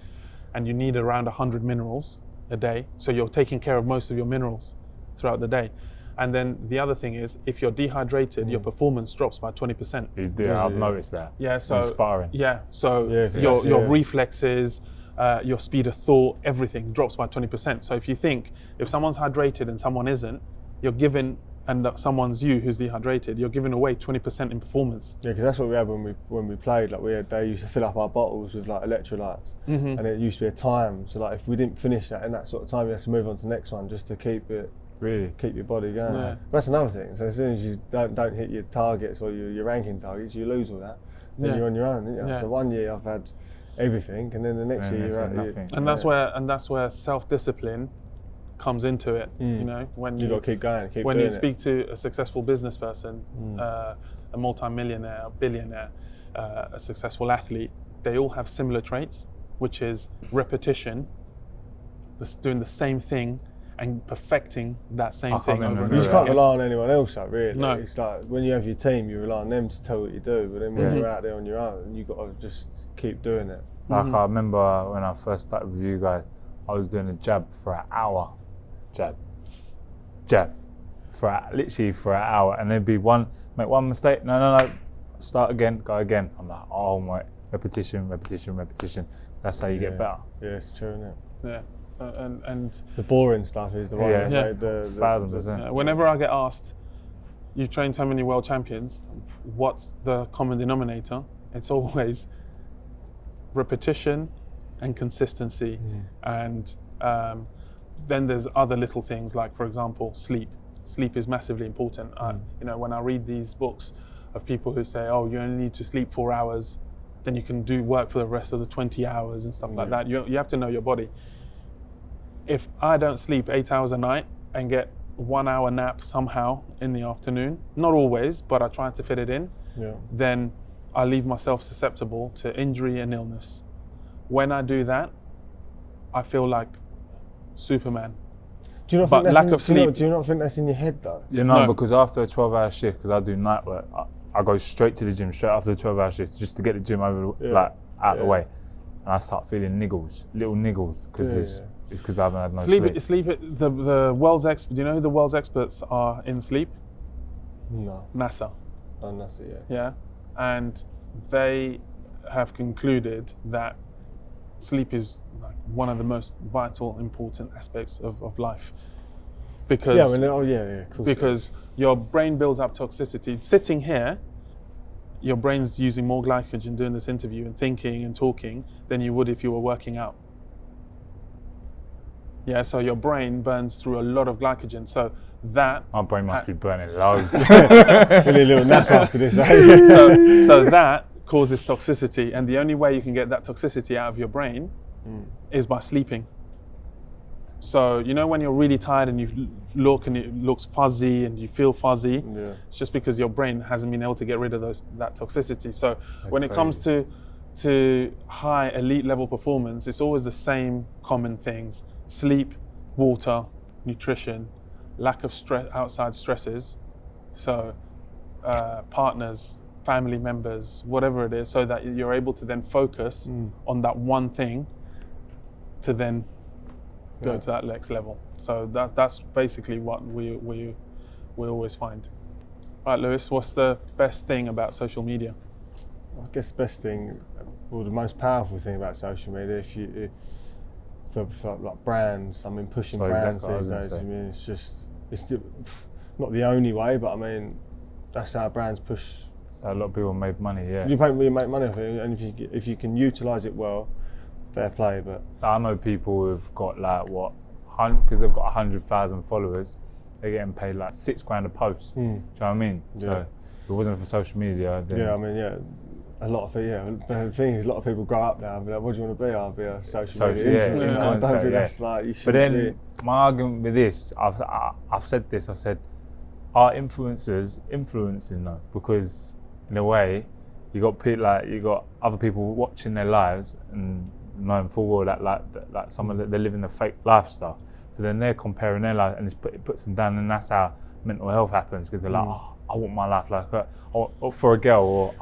C: and you need around 100 minerals a day, so you're taking care of most of your minerals throughout the day. And then the other thing is, if you're dehydrated, your performance drops by 20%.
A: I've noticed that.
C: Yeah, so
A: sparring.
C: Yeah, so your reflexes, your speed of thought, everything drops by 20%. So if you think, if someone's hydrated and someone isn't, you're giving, and someone's who's dehydrated, you're giving away 20% in performance.
B: Yeah, because that's what we had when we played. Like they used to fill up our bottles with like electrolytes, and it used to be a time. So like if we didn't finish that in that sort of time, you have to move on to the next one just to keep it. Really keep your body going. Yeah. That's another thing. So as soon as you don't hit your targets or your ranking targets, you lose all that. Then you're on your own, isn't you? So one year I've had everything, and then the next year you're at nothing.
C: And that's where self-discipline comes into it. When
B: you got to keep going,
C: when you speak to a successful business person, a multi-millionaire, a billionaire, a successful athlete, they all have similar traits, which is repetition, doing the same thing and perfecting that same thing over and over.
B: You just can't rely on anyone else, though, really. No. It's like when you have your team, you rely on them to tell what you do, but then when you're out there on your own, you've got to just keep doing it.
A: Like I remember when I first started with you guys, I was doing a jab for an hour. Jab. Literally for an hour, and there'd be make one mistake, no, start again, go again. I'm like, oh my, repetition. That's how you get better.
B: Yeah, it's true, isn't it?
C: Yeah. And
B: the boring stuff is the one.
A: Yeah, 1000%.
C: Whenever I get asked, you've trained so many world champions, what's the common denominator? It's always repetition and consistency. And then there's other little things like, for example, sleep. Sleep is massively important. When I read these books of people who say, oh, you only need to sleep 4 hours, then you can do work for the rest of the 20 hours and stuff like that. You have to know your body. If I don't sleep 8 hours a night and get 1 hour nap somehow in the afternoon, not always, but I try to fit it in, then I leave myself susceptible to injury and illness. When I do that, I feel like Superman.
B: Do you not think lack of sleep? Do you not think that's in your head though?
A: No, because after a 12-hour shift, because I do night work, I go straight to the gym straight after the 12-hour shift just to get the gym over out the way, and I start feeling little niggles, because It's because I haven't had no
C: Sleep.
A: sleep.
C: The world's expert. Do you know who the world's experts are in sleep?
B: No.
C: NASA.
B: Oh, that's it,
C: Yeah, and they have concluded that sleep is like one of the most vital, important aspects of life. Because
B: of course.
C: because your brain builds up toxicity. Sitting here, your brain's using more glycogen doing this interview and thinking and talking than you would if you were working out. Yeah, so your brain burns through a lot of glycogen. So that
A: My brain must be burning loads.
B: Really a little nap after this.
C: so that causes toxicity, and the only way you can get that toxicity out of your brain is by sleeping. So you know when you're really tired and you look and it looks fuzzy and you feel fuzzy, it's just because your brain hasn't been able to get rid of that toxicity. So when it comes to high elite level performance, it's always the same common things: sleep, water, nutrition, lack of stress, outside stresses, so partners, family members, whatever it is, so that you're able to then focus on that one thing to then go to that next level. So that's basically what we always find. Right, Lewis, what's the best thing about social media?
B: I guess the best thing, or the most powerful thing about social media, for like brands, I mean, pushing brands these days, I mean, it's not the only way, but I mean, that's how brands push.
A: So a lot of people make money, yeah.
B: You make money off it, and if you can utilise it well, fair play. But
A: I know people who've got like because they've got 100,000 followers, they're getting paid like £6,000 a post. Do you know what I mean?
B: Yeah.
A: So if it wasn't for social media, then
B: I mean, a lot of people. The thing is, a lot of people grow up now and be like, "What do you want to be?" I'll be a social media influencer. I don't think that's like you should.
A: But then my argument with this, I've said this. I said, are influencers influencing though? Because in a way, you got other people watching their lives and knowing full well that like some of they're living a fake lifestyle. So then they're comparing their life, and it puts them down, and that's how mental health happens, because they're like, oh, I want my life like that, or for a girl, or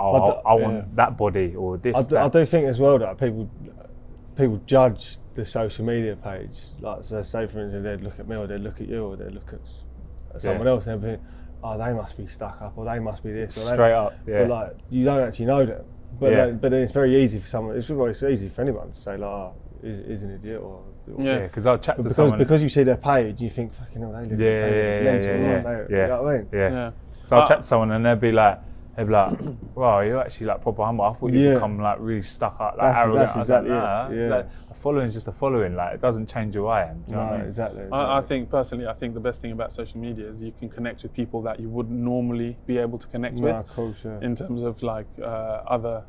A: I want that body, or this.
B: I do think as well that people judge the social media page. Like, so say for instance, they'd look at me, or they'd look at you, or they'd look at someone else, and they'd be, oh, they must be stuck up, or they must be this.
A: Straight up, yeah.
B: But like, you don't actually know them. But then it's very easy for someone. It's easy for anyone to say like, oh, is an idiot, or
A: because I'll chat to someone
B: because you see their page, you think, fucking hell, they live mental. You know what I mean?
A: Yeah. So I'll chat to someone and they'll be like, wow, you're actually like proper humble. I thought you'd become like really stuck up, like arrogant.
B: That's exactly
A: It's like, a following is just a following. Like, it doesn't change who I am. Do you know what I mean?
B: Exactly.
C: I think personally, the best thing about social media is you can connect with people that you wouldn't normally be able to connect with.
B: Of course,
C: in terms of like other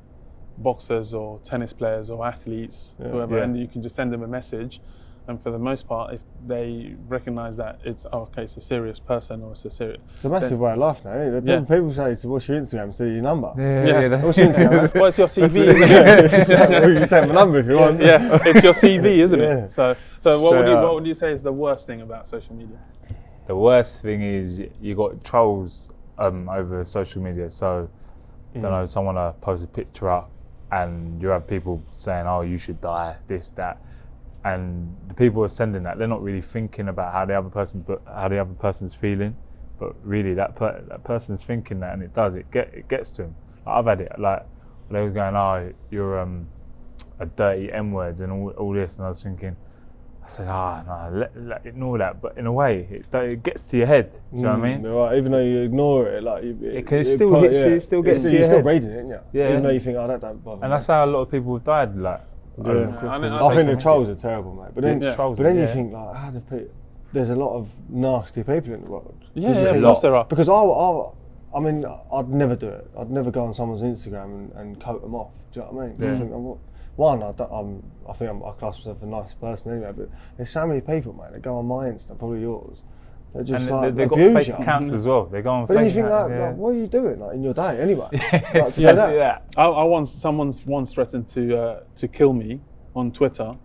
C: boxers or tennis players or athletes, whoever, and you can just send them a message, and for the most part, if they recognise that it's a serious person, or it's a
B: massive way of life now, isn't it? People say, so what's your Instagram? See your number.
A: What's
B: your Instagram?
C: Well, it's your CV, isn't it?
B: You can take my number if you want.
C: Yeah, it's your CV, isn't it? So what would you say is the worst thing about social media?
A: The worst thing is you got trolls over social media. So I don't know, someone posts a picture up, and you have people saying, oh, you should die, this, that. And the people who are sending that, they're not really thinking about how the other person's feeling, but really that person's thinking that, and it gets to him. Like, I've had it, like they were going, oh, you're a dirty M-word and all this, and I was thinking, I said, no, ignore that. But in a way, it gets to your head. Do you know what I mean?
B: Right, even though you ignore it, like
A: it can still hit you. It still gets to your head.
B: You're still reading it, isn't you?
A: Yeah.
B: Even though you think, don't bother.
A: And that's how a lot of people have died. Like,
B: I think the trolls are terrible, mate. But then, you think, like, there's a lot of nasty people in the world.
C: Of course there are.
B: Because I mean, I'd never do it. I'd never go on someone's Instagram and coat them off. Do you know what I mean?
A: Yeah.
B: I think I class myself a nice person anyway, but there's so many people, mate, that go on my Insta, probably yours. They just
A: they've got fake accounts as well. They go on fake.
B: But then you think, like, what are you doing, like, in your day anyway?
C: Someone once threatened to kill me on Twitter.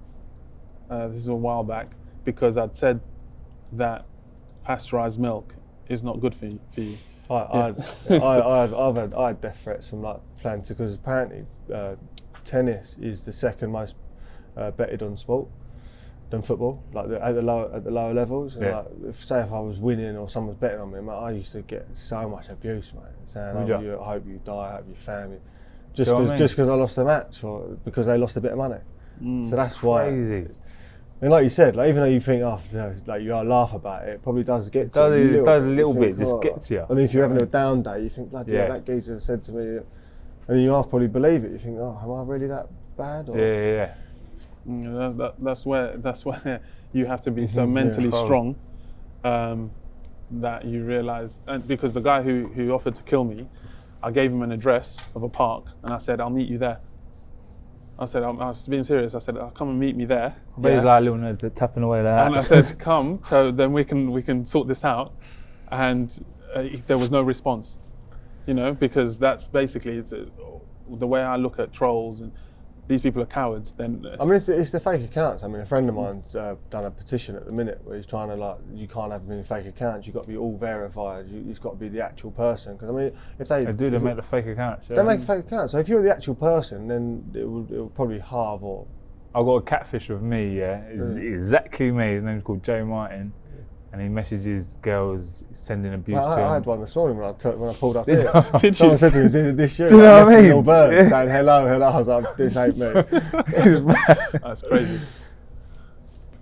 C: This is a while back, because I'd said that pasteurized milk is not good for you.
B: I had death threats from like playing, because apparently tennis is the second most betted on sport, than football, like at the lower levels. And
A: Yeah.
B: like, if I was winning or someone was betting on me, mate, I used to get so much abuse, mate, saying,
A: Would
B: "Oh,
A: you?
B: I hope you die, I hope your family,"
A: See what I mean?
B: just because I lost the match or because they lost a bit of money. So that's why.
A: Crazy.
B: And like you said, like even though you think after, like you laugh about it, it probably does get to you.
A: It does a little
B: You
A: bit,
B: think,
A: just
B: oh.
A: gets you.
B: And if you're having a down day, you think, bloody hell, that geezer said to me, and you half probably believe it. You think, oh, am I really that bad? Or,
A: Yeah.
C: That's where you have to be so mentally strong that you realise. And because the guy who offered to kill me, I gave him an address of a park, and I said, "I'll meet you there." I said, I was being serious. I said, "Come and meet me there."
A: But he's like a little nerd tapping away like that.
C: And I said, "Come, so then we can sort this out." And there was no response, because that's basically the way I look at trolls, and these people are cowards. Then
B: I mean, it's the fake accounts. I mean, a friend of mine's done a petition at the minute where he's trying to you can't have any fake accounts. You've got to be all verified. It's got to be the actual person. Because I mean, if they
A: make the fake accounts.
B: They make fake accounts. So if you're the actual person, then it will probably halve or.
A: I've got a catfish with me. Yeah, it's exactly me. His name's called Joe Martin, and he messages girls sending abuse to him.
B: I had one this morning when I pulled up
A: Did
B: here.
A: you?
B: Someone said to me, "Is this you?"
A: Do you know what I mean?
B: Little bird saying hello. I was like, "This ain't me."
C: That's crazy.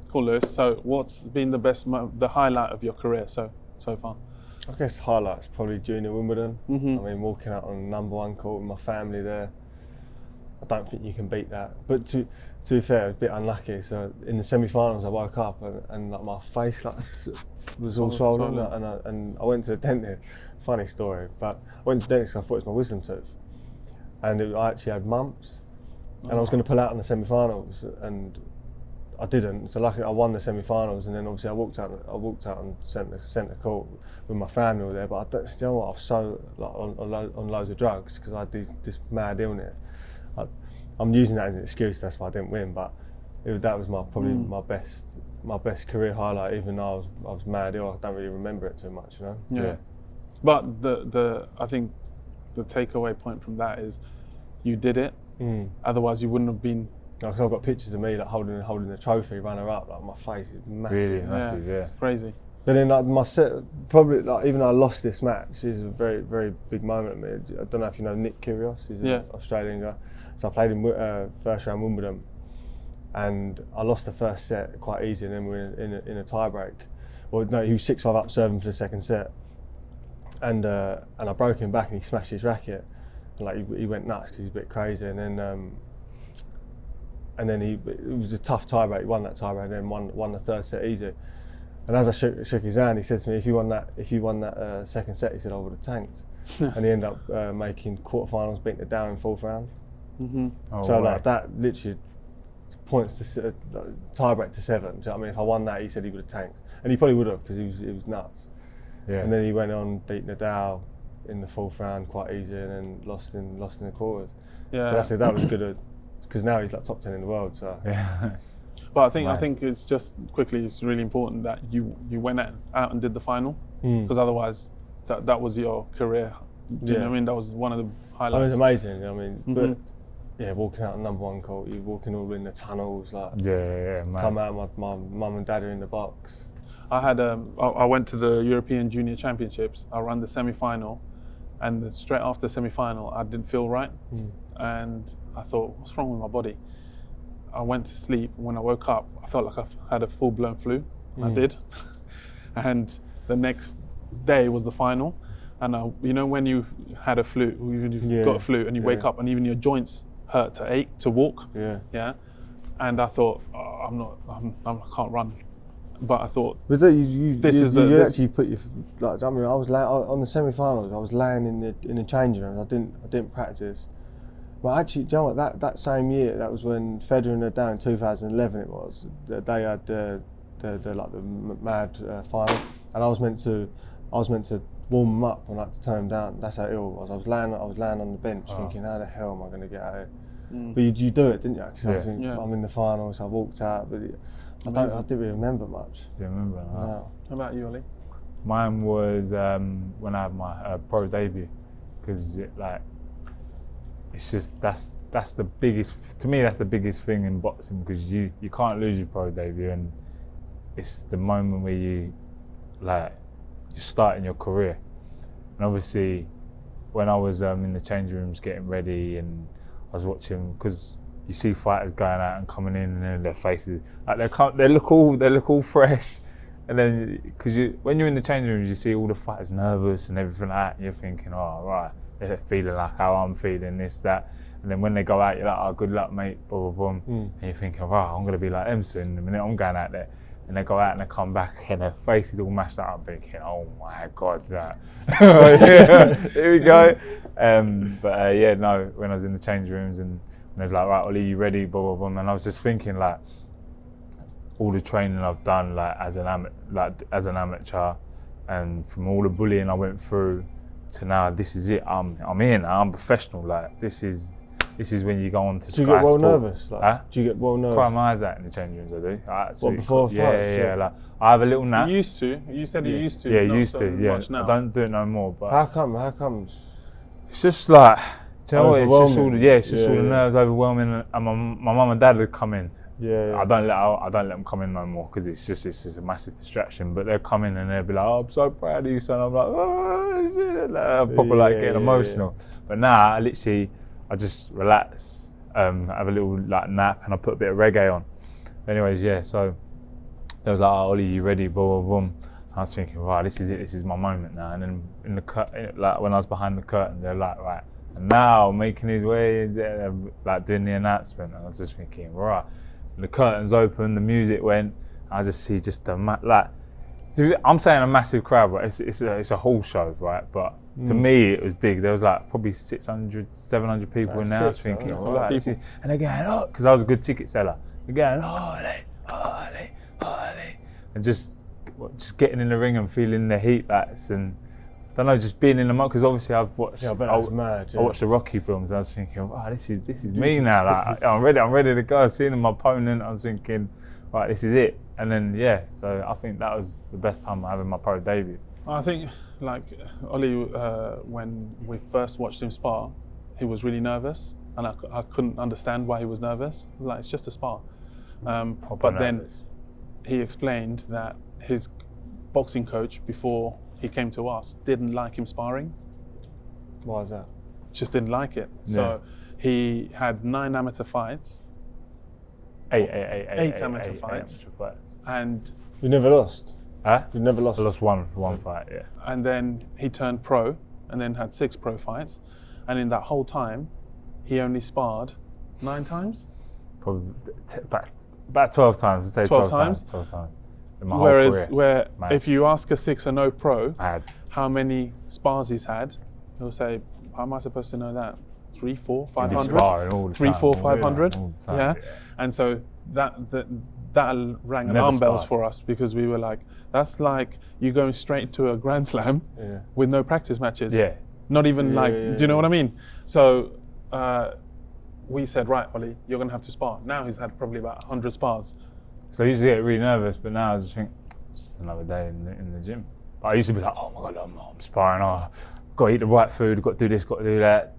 C: Cool, Lewis. So, what's been the highlight of your career so far?
B: I guess highlights probably junior Wimbledon. I mean, walking out on #1 court with my family there. I don't think you can beat that. But to be fair, I was a bit unlucky. So in the semi-finals, I woke up and like my face was all swollen, and I went to the dentist. Funny story, but I went to the dentist because I thought it was my wisdom tooth, and I actually had mumps, and I was going to pull out in the semi-finals, and I didn't. So luckily, I won the semi-finals, and then obviously I walked out on centre court with my family there. But you know what? I was so on loads of drugs because I had this mad illness. I'm using that as an excuse. That's why I didn't win. But that was probably my best career highlight. Even though I was mad ill, I don't really remember it too much.
C: Yeah. But I think the takeaway point from that is you did it. Otherwise, you wouldn't have been.
B: Because I've got pictures of me holding the trophy, runner up. Like my face is massive.
A: Really massive, yeah.
C: It's crazy.
B: But then my set, probably even though I lost this match, is a very, very big moment to me. I don't know if you know Nick Kyrgios, he's an Australian guy. So I played in first round Wimbledon, and I lost the first set quite easy, and then we were in a tie break. Well, no, he was 6-5 up serving for the second set, and I broke him back, and he smashed his racket, and he went nuts because he's a bit crazy, and then it was a tough tie break. He won that tie break, and then won the third set easy. And as I shook his hand, he said to me, "If you won that second set," he said, "I would have tanked." And he ended up making quarterfinals, beating it down in fourth round. That literally points to tie break to 7. Do you know what I mean? If I won that, he said he would have tanked, and he probably would have because he was nuts. Yeah. And then he went on, beat Nadal in the fourth round quite easy, and then lost in the quarters. Yeah. But I said that was good because now he's like top 10 in the world. So. Yeah.
C: But I think it's just quickly. It's really important that you went out and did the final because otherwise that was your career. Do you know what I mean? That was one of the highlights.
B: It was amazing. I mean, but yeah, walking out on #1 court, you're walking all in the tunnels, come out. My mum and dad are in the box.
C: I went to the European Junior Championships. I ran the semi-final, and straight after the semi-final, I didn't feel right, and I thought, what's wrong with my body? I went to sleep. When I woke up, I felt like I had a full-blown flu. I did. And the next day was the final. And when you had a flu, you've got a flu, and you wake up, and even your joints hurt to ache to walk. Yeah. And I thought, I can't run. But I thought,
B: but you actually put your I mean, I was on the semi-finals. I was laying in the changing rooms. I didn't practice. Well, actually, do you know what? That same year, that was when Federer and Nadal in 2011. It was they had the mad final, and I was meant to warm them up and to turn them down. That's how ill I was. I was laying on the bench thinking, how the hell am I going to get out of here? But you do it, didn't you? Because I think I'm in the finals. I walked out, but I didn't really remember much.
A: You remember?
B: No.
C: How about you, Oli?
A: Mine was when I had my pro debut, because it's just that's that's the biggest, to me, that's the biggest thing in boxing, because you can't lose your pro debut, and it's the moment where you're starting your career. And obviously, when I was in the changing rooms getting ready, and I was watching, because you see fighters going out and coming in, and then their faces, like they look all fresh, and then because when you're in the changing rooms, you see all the fighters nervous and everything like that, and you're thinking, oh right, they're feeling like how I'm feeling, this, that. And then when they go out, you're like, oh, good luck, mate, blah, blah, blah. And you're thinking, wow, I'm going to be like them soon the minute I'm going out there. And they go out and they come back and their face is all mashed up. I'm thinking, oh my God, that. Here we go. When I was in the change rooms and they was like, right, Oli, you ready, blah, blah, blah. And I was just thinking, like, all the training I've done, like as an amateur, and from all the bullying I went through to now, this is it. I'm here now. I'm professional. Like this is when you go on to Sky
B: Do you get well
A: Sport.
B: nervous? Like,
A: Huh?
B: Do you get well nervous?
A: Cry my eyes out in the change rooms, I do.
B: What, before fights?
A: Yeah. Like I have a little nap.
C: You used to. You said you used to.
A: Yeah,
C: not
A: used
C: so
A: to. Yeah,
C: much now.
A: I don't do it no more. But
B: How comes?
A: it's just like, do you know what? It's just all
B: Overwhelming.
A: all the nerves overwhelming. And my mum and dad would come in.
B: Yeah.
A: I don't let them come in no more, because it's just a massive distraction. But they'll come in and they'll be like, oh, I'm so proud of you, son. I'm like, oh shit, like, getting emotional. But now I just relax, have a little like nap, and I put a bit of reggae on. Anyways, yeah. So they was like, oh, Oli, you ready? Boom, boom, boom. And I was thinking, wow, this is it. This is my moment now. And then in the like when I was behind the curtain, they're like, right, and now making his way, like doing the announcement. And I was just thinking, right. And the curtains open, the music went. I just see I'm saying a massive crowd, but it's a whole show, right? But to me, it was big. There was like probably 600, 700 people in there. I was thinking, and they're going, oh, because I was a good ticket seller. They're going, Oli, and just getting in the ring and feeling the heat lights, and I don't know, just being in the moment, because obviously I've watched.
B: Yeah, I bet that's mad. Yeah.
A: I watched the Rocky films, and I was thinking, wow, this is me now. Like I'm ready to go. I was seeing my opponent. I was thinking, right, this is it. And then so I think that was the best time having my pro debut.
C: I think, like Oli, when we first watched him spar, he was really nervous, and I couldn't understand why he was nervous. Like, it's just a spar. But then he explained that his boxing coach before he came to us didn't like him sparring.
B: Why is that?
C: Just didn't like it. So he had 9 amateur fights. Eight amateur fights. And
B: You never lost?
A: Huh?
B: You never lost?
A: I lost one fight, yeah.
C: And then he turned pro, and then had 6 pro fights. And in that whole time, he only sparred 9 times?
A: Probably about 12 times. I'd say 12 times. 12 times. In my whole career.
C: If you ask a 6-0 pro
A: Ads.
C: how many spars he's had, he'll say, how am I supposed to know that? 3, 4, 500?
A: Sparring all the
C: 3,
A: time.
C: 4, 500?
A: All the time,
C: Yeah. And so that rang alarm bells for us, because we were like, that's like you going straight to a Grand Slam with no practice matches.
A: Yeah.
C: Not even do you know what I mean? So we said, right, Oli, you're going to have to spar. Now he's had probably about 100 spars.
A: So I used to get really nervous, but now I just think, it's just another day in the gym. But I used to be like, oh my God, I'm sparring. I've got to eat the right food, got to do this, got to do that.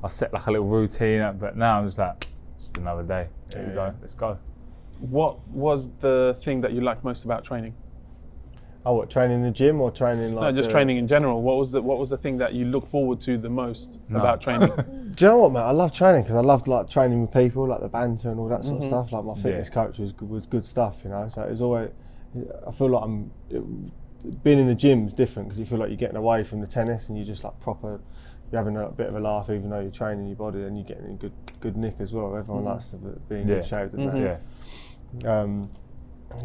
A: I set like a little routine, but now I'm just like, just another day. There we go, let's go.
C: What was the thing that you liked most about training?
B: Oh, what, training in the gym or training like?
C: No, just training in general. What was the thing that you look forward to the most about training?
B: Do you know what, mate? I love training because I loved like training with people, like the banter and all that sort of stuff. Like my fitness coach was good stuff, you know. So it was always, I feel like being in the gym is different because you feel like you're getting away from the tennis and you just like proper. You're having a bit of a laugh, even though you're training your body, and you're getting in good nick as well. Everyone likes to be in good shape, doesn't they?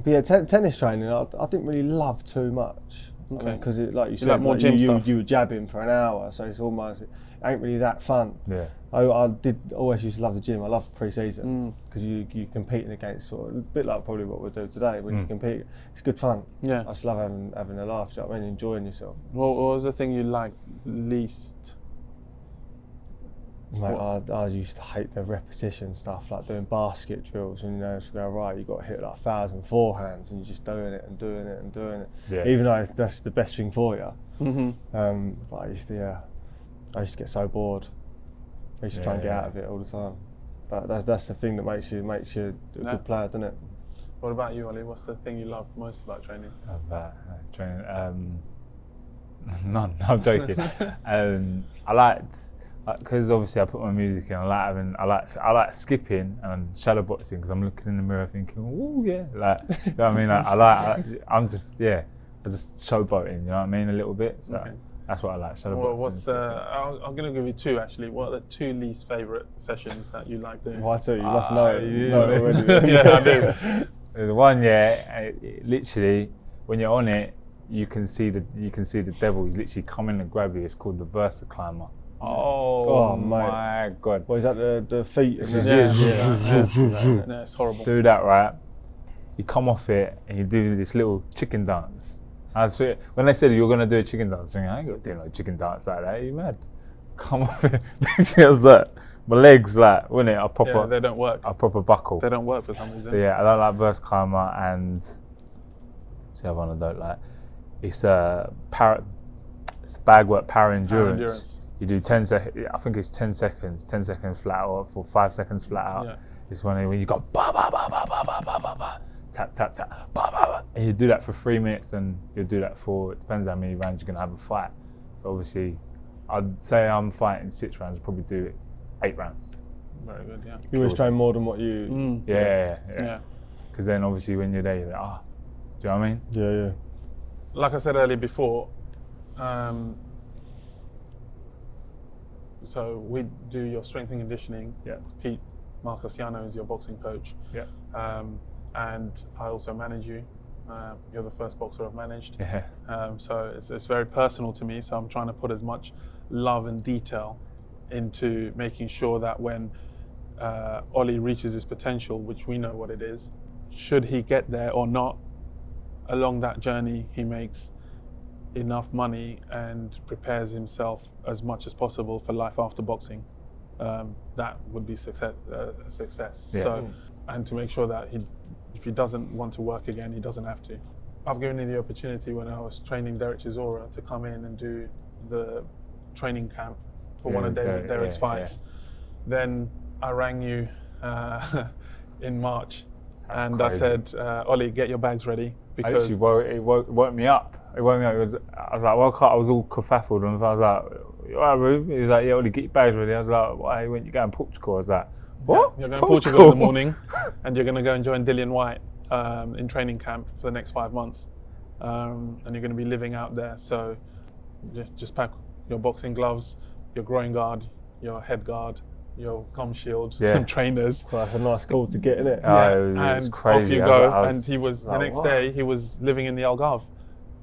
B: But yeah, tennis training, I didn't really love too much.
C: Okay.
B: Because like you said,
C: like more gym stuff.
B: You were jabbing for an hour, so it's almost, it ain't really that fun.
A: Yeah.
B: I did always used to love the gym. I love pre-season because you're competing against sort of a bit like probably what we'll do today. When you compete, it's good fun. Yeah. I just love having a laugh. Do you know what I mean? Enjoying yourself.
C: What was the thing you liked least?
B: Mate, I used to hate the repetition stuff, like doing basket drills, and you know, it's go right. You got to hit like 1,000 forehands, and you're just doing it and doing it and doing it. Yeah. Even though that's the best thing for you. But I used to get so bored. I used to try and get out of it all the time. But that's the thing that makes you a good player, doesn't it?
C: What about you, Oli? What's the thing you love most about training?
A: About training, none. I'm joking. I liked, because obviously I put my music in. I like skipping and shadow boxing because I'm looking in the mirror thinking, oh yeah, like, you know what I mean? I'm just showboating, you know what I mean, a little bit. So that's what I like. Shadow boxing.
C: I'm going to give you two actually. What are the two least favourite sessions that you like doing?
B: Why two? You must know it already.
C: Yeah, I do.
A: The one, literally, when you're on it, you can see the devil. He's literally coming and grab you. It's called the Versa Climber. Oh my God!
B: What is that? The feet?
C: Yeah, it's horrible.
A: Do that, right? You come off it and you do this little chicken dance. I swear, when they said you're gonna do a chicken dance, I ain't gonna do no chicken dance like that. Are you mad? Come off it. Literally, I was like, my legs, like, when a proper.
C: Yeah, they don't work.
A: A proper buckle.
C: They don't work for some reason.
A: So yeah, I don't like Versa Climber, and the other one I don't like. It's it's bag work, power endurance. You do 10 seconds. I think it's 10 seconds. 10 seconds flat out for 5 seconds flat out. Yeah. It's when you go ba ba ba ba ba ba ba ba ba, tap tap tap ba ba ba, and you do that for 3 minutes, and you'll do that for, it depends how many rounds you're gonna have a fight. So obviously, I'd say I'm fighting 6 rounds. I'd probably do it 8 rounds.
C: Very good, yeah.
B: You always train more than what you.
A: Yeah. Because then obviously when you're there, you're like, do you know what I mean?
B: Yeah.
C: Like I said earlier before, so we do your strength and conditioning.
A: Yeah.
C: Pete Marcasiano is your boxing coach.
A: Yeah.
C: And I also manage you. You're the first boxer I've managed.
A: Yeah.
C: So it's very personal to me. So I'm trying to put as much love and detail into making sure that when Oli reaches his potential, which we know what it is, should he get there or not, along that journey he makes enough money and prepares himself as much as possible for life after boxing. That would be a success.
A: Yeah.
C: So, and to make sure that if he doesn't want to work again, he doesn't have to. I've given you the opportunity when I was training Derek Chisora to come in and do the training camp for one of Derek's fights. Yeah. Then I rang you in March. That's and crazy. I said, Oli, get your bags ready. Because
A: it woke me up. I was like, woke up, I was all kerfuffled, and I was like, all right, Ruben? He was like, yeah, Oli, get your bags ready. I was like, why, when you going to Portugal? I was like, what?
C: Yeah, you're going to Portugal in the morning, and you're going to go and join Dillian White in training camp for the next 5 months. And you're going to be living out there. So just pack your boxing gloves, your groin guard, your head guard, your comm shield, some trainers.
B: Well, that's a nice goal to get, isn't it?
A: It was crazy.
C: Off you go. And he was, the next day, he was living in the Algarve.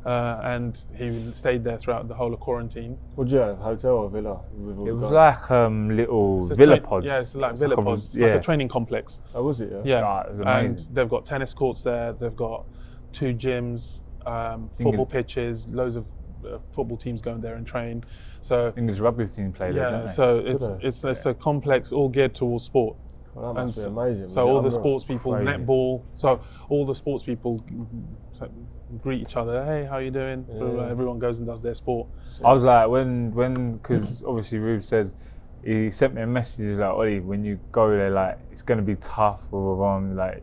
C: And he stayed there throughout the whole of quarantine.
B: What did you have, hotel or villa?
A: It was like little villa pods.
C: Yeah, it's like villa pods, like a training complex.
B: Oh, was it?
C: Yeah.
A: It was amazing.
C: And they've got tennis courts there, they've got 2 gyms, football pitches, loads of football teams going there and train. So
A: English rugby team play there, don't they?
C: So it's a complex all geared towards sport.
B: Well, that must be amazing.
C: So all the sports people, netball, so all the sports people greet each other. Hey, how you doing? Yeah. Everyone goes and does their sport.
A: I was like, because obviously Rube said, he sent me a message, he was like, Oli, when you go there, like, it's going to be tough, like,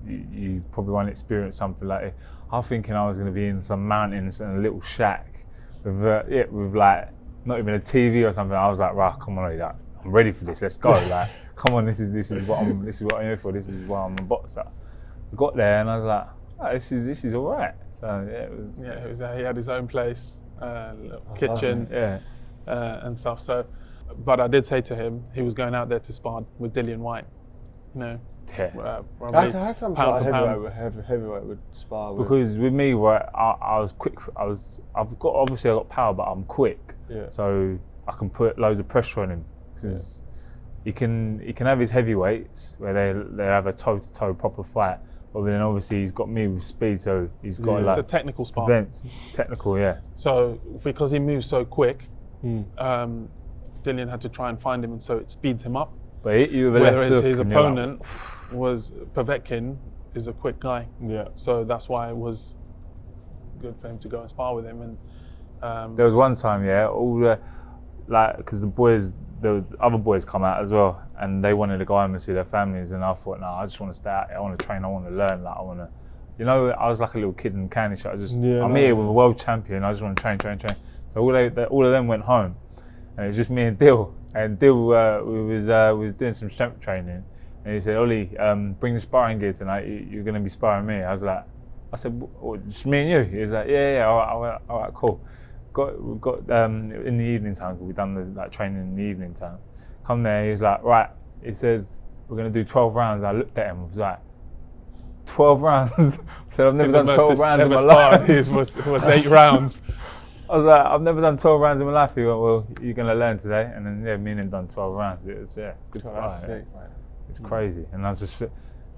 A: you probably want to experience something like it. I was thinking I was going to be in some mountains in a little shack with like, not even a TV or something. I was like, right, come on, like, I'm ready for this. Let's go. Like, come on, this is what I'm here for. This is why I'm a boxer. I got there and I was like, oh, this is all right. So it was.
C: He had his own place, kitchen, and stuff. So, but I did say to him, he was going out there to spar with Dillian White. You know.
B: Yeah. How come heavyweight would spar with?
A: Because with me, right, I was quick. I got power, but I'm quick.
B: Yeah.
A: So I can put loads of pressure on him because he can have his heavyweights where they have a toe-to-toe proper fight. But then obviously he's got me with speed, so he's got like
C: it's a technical spar.
A: Technical, yeah.
C: So because he moves so quick, Dillian had to try and find him, and so it speeds him up.
A: But hit you with a left hook,
C: his opponent was Povetkin, is a quick guy.
B: Yeah.
C: So that's why it was good for him to go and spar with him. And
A: there was one time, all the because the boys the other boys come out as well, and they wanted to go home and see their families, and I thought, no, I just want to stay out here. I want to train. I want to learn. Like I want to, you know, I was like a little kid in the candy shop. I'm here with a world champion. I just want to train. So all of them went home, and it was just me and Dill. And Dill, we was doing some strength training, and he said, Oli, bring the sparring gear tonight. You're going to be sparring me. I said, what, just me and you? He was like, yeah. All right, cool. We got in the evening time. We done the training in the evening time. Come there, he was like, right. He said, we're going to do 12 rounds. I looked at him. I was like, 12 rounds? I said, I've never done 12 rounds in my life.
C: It was 8 rounds.
A: I was like, I've never done 12 rounds in my life. He went, well, you're going to learn today. And then me and him done 12 rounds. It was, good sparring. It's crazy. And I was just,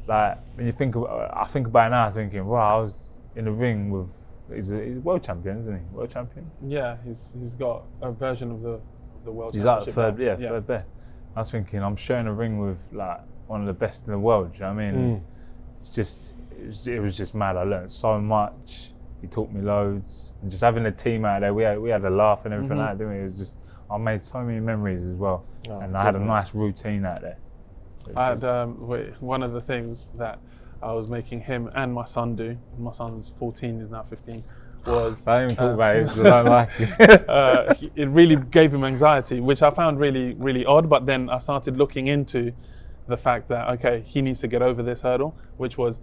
A: like, when you think about, I think about it now, thinking, wow, I was in the ring with, he's world champion, isn't he? World champion?
C: Yeah, he's got a version of the world
A: he's
C: championship.
A: He's like third best. I was thinking, I'm sharing a ring with, like, one of the best in the world, do you know what I mean? It was just mad. I learned so much. He taught me loads, and just having a team out there, we had a laugh and everything like that, didn't we? It was just, I made so many memories as well, and I had a nice routine out there.
C: I had one of the things that I was making him and my son do. My son's 14, he's now 15. Was
A: I don't even talk about it because I don't like it.
C: It really gave him anxiety, which I found really, really odd. But then I started looking into the fact that, okay, he needs to get over this hurdle, which was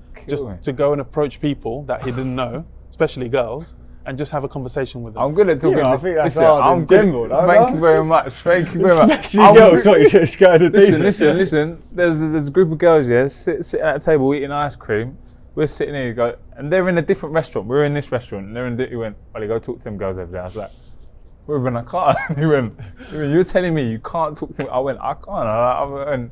C: to go and approach people that he didn't know, especially girls, and just have a conversation with them.
A: I'm good at talking.
B: I think that's hard in general.
A: Thank you very much. Thank you very much.
B: Especially girls, what you're scared of doing.
A: Listen. There's a group of girls here sitting at a table eating ice cream. We're sitting here, and they're in a different restaurant. We're in this restaurant, and they're in. He went, Ollie, go talk to them girls over there. I was like, Ruben, I can't. He went, you're telling me you can't talk to them? I went, I can't.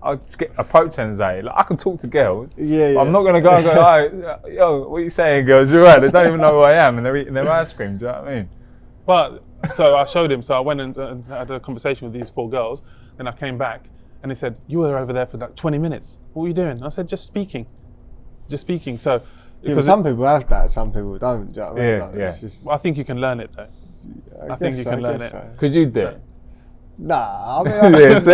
A: I just get approach anxiety. Like, I can talk to girls.
B: Yeah.
A: I'm not gonna go and go, yo, what are you saying, girls? You're right. They don't even know who I am, and they're eating their ice cream. Do you know what I mean?
C: But so I showed him. So I went and had a conversation with these 4 girls. Then I came back, and he said, "You were over there for like 20 minutes. What were you doing?" And I said, "Just speaking." So
B: because some people have that, some people don't. Do you know what I mean? Like,
A: yeah.
C: Well, I think you can learn it though. I think you can learn it.
A: Could you do it?
B: Nah, I mean,
A: Yeah, see?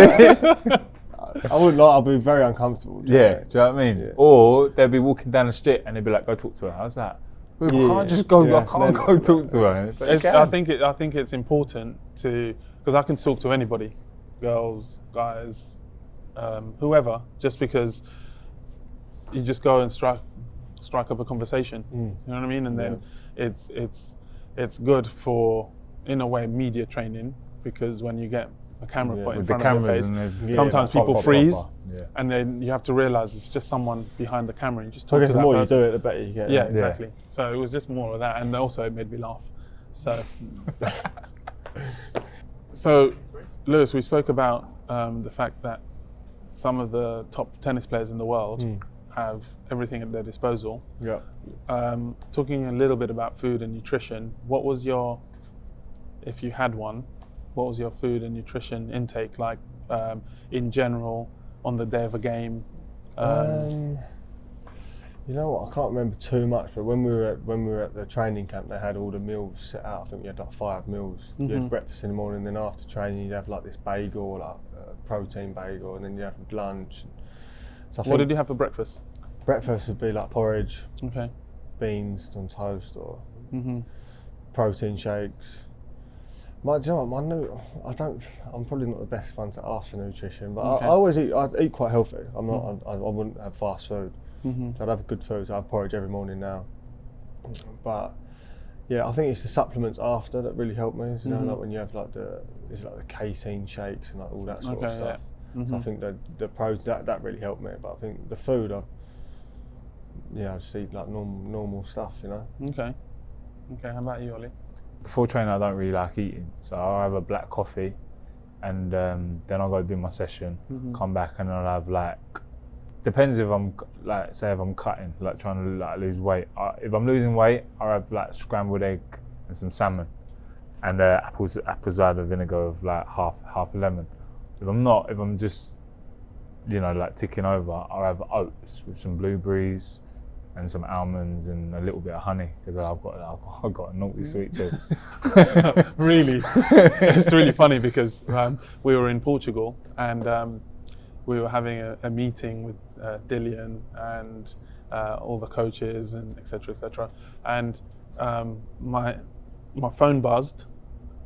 B: I wouldn't like. I'd be very uncomfortable.
A: Do you know what I mean? Yeah. Or they'd be walking down the street and they'd be like, "Go talk to her." I was like, "I can't just go. I can't go talk to her."
C: I think it's important to, because I can talk to anybody, girls, guys, whoever, just because you just go and strike up a conversation. You know what I mean? And then it's good for, in a way, media training, because when you get a camera put in front of your face, sometimes people freeze, and then you have to realize it's just someone behind the camera. You just talk to that person.
B: The more you do it, the better you get.
C: Yeah, exactly. So it was just more of that, and also it made me laugh. So, Lewis, we spoke about the fact that some of the top tennis players in the world have everything at their disposal.
B: Yeah.
C: Talking a little bit about food and nutrition, what was your, if you had one, what was your food and nutrition intake like in general on the day of a game?
B: You know what? I can't remember too much, but when we were at the training camp, they had all the meals set out. I think we had like 5 meals. You had breakfast in the morning, then after training, you'd have like this bagel, like a protein bagel, and then you have lunch. So
C: what did you have for breakfast?
B: Breakfast would be like porridge,
C: beans
B: on toast, or protein shakes. I'm probably not the best one to ask for nutrition, but I eat quite healthy. I'm not. I wouldn't have fast food. So I'd have good food. So I have porridge every morning now. But yeah, I think it's the supplements after that really help me. You know, like when you have like the casein shakes and like all that sort of stuff. So I think that really helped me. But I think the food, I just eat like normal stuff. You know.
C: Okay. How about you, Oli?
A: Before training, I don't really like eating, so I'll have a black coffee, and then I'll go do my session, come back, and I'll have like, depends if I'm like, say if I'm cutting, like trying to like lose weight. If I'm losing weight, I'll have like scrambled egg and some salmon, and apple cider vinegar of like half a lemon. If I'm just, like ticking over, I'll have oats with some blueberries and some almonds and a little bit of honey because I've got a naughty sweet tooth.
C: Really, it's really funny because we were in Portugal and we were having a meeting with Dillian and all the coaches and etc. And my phone buzzed,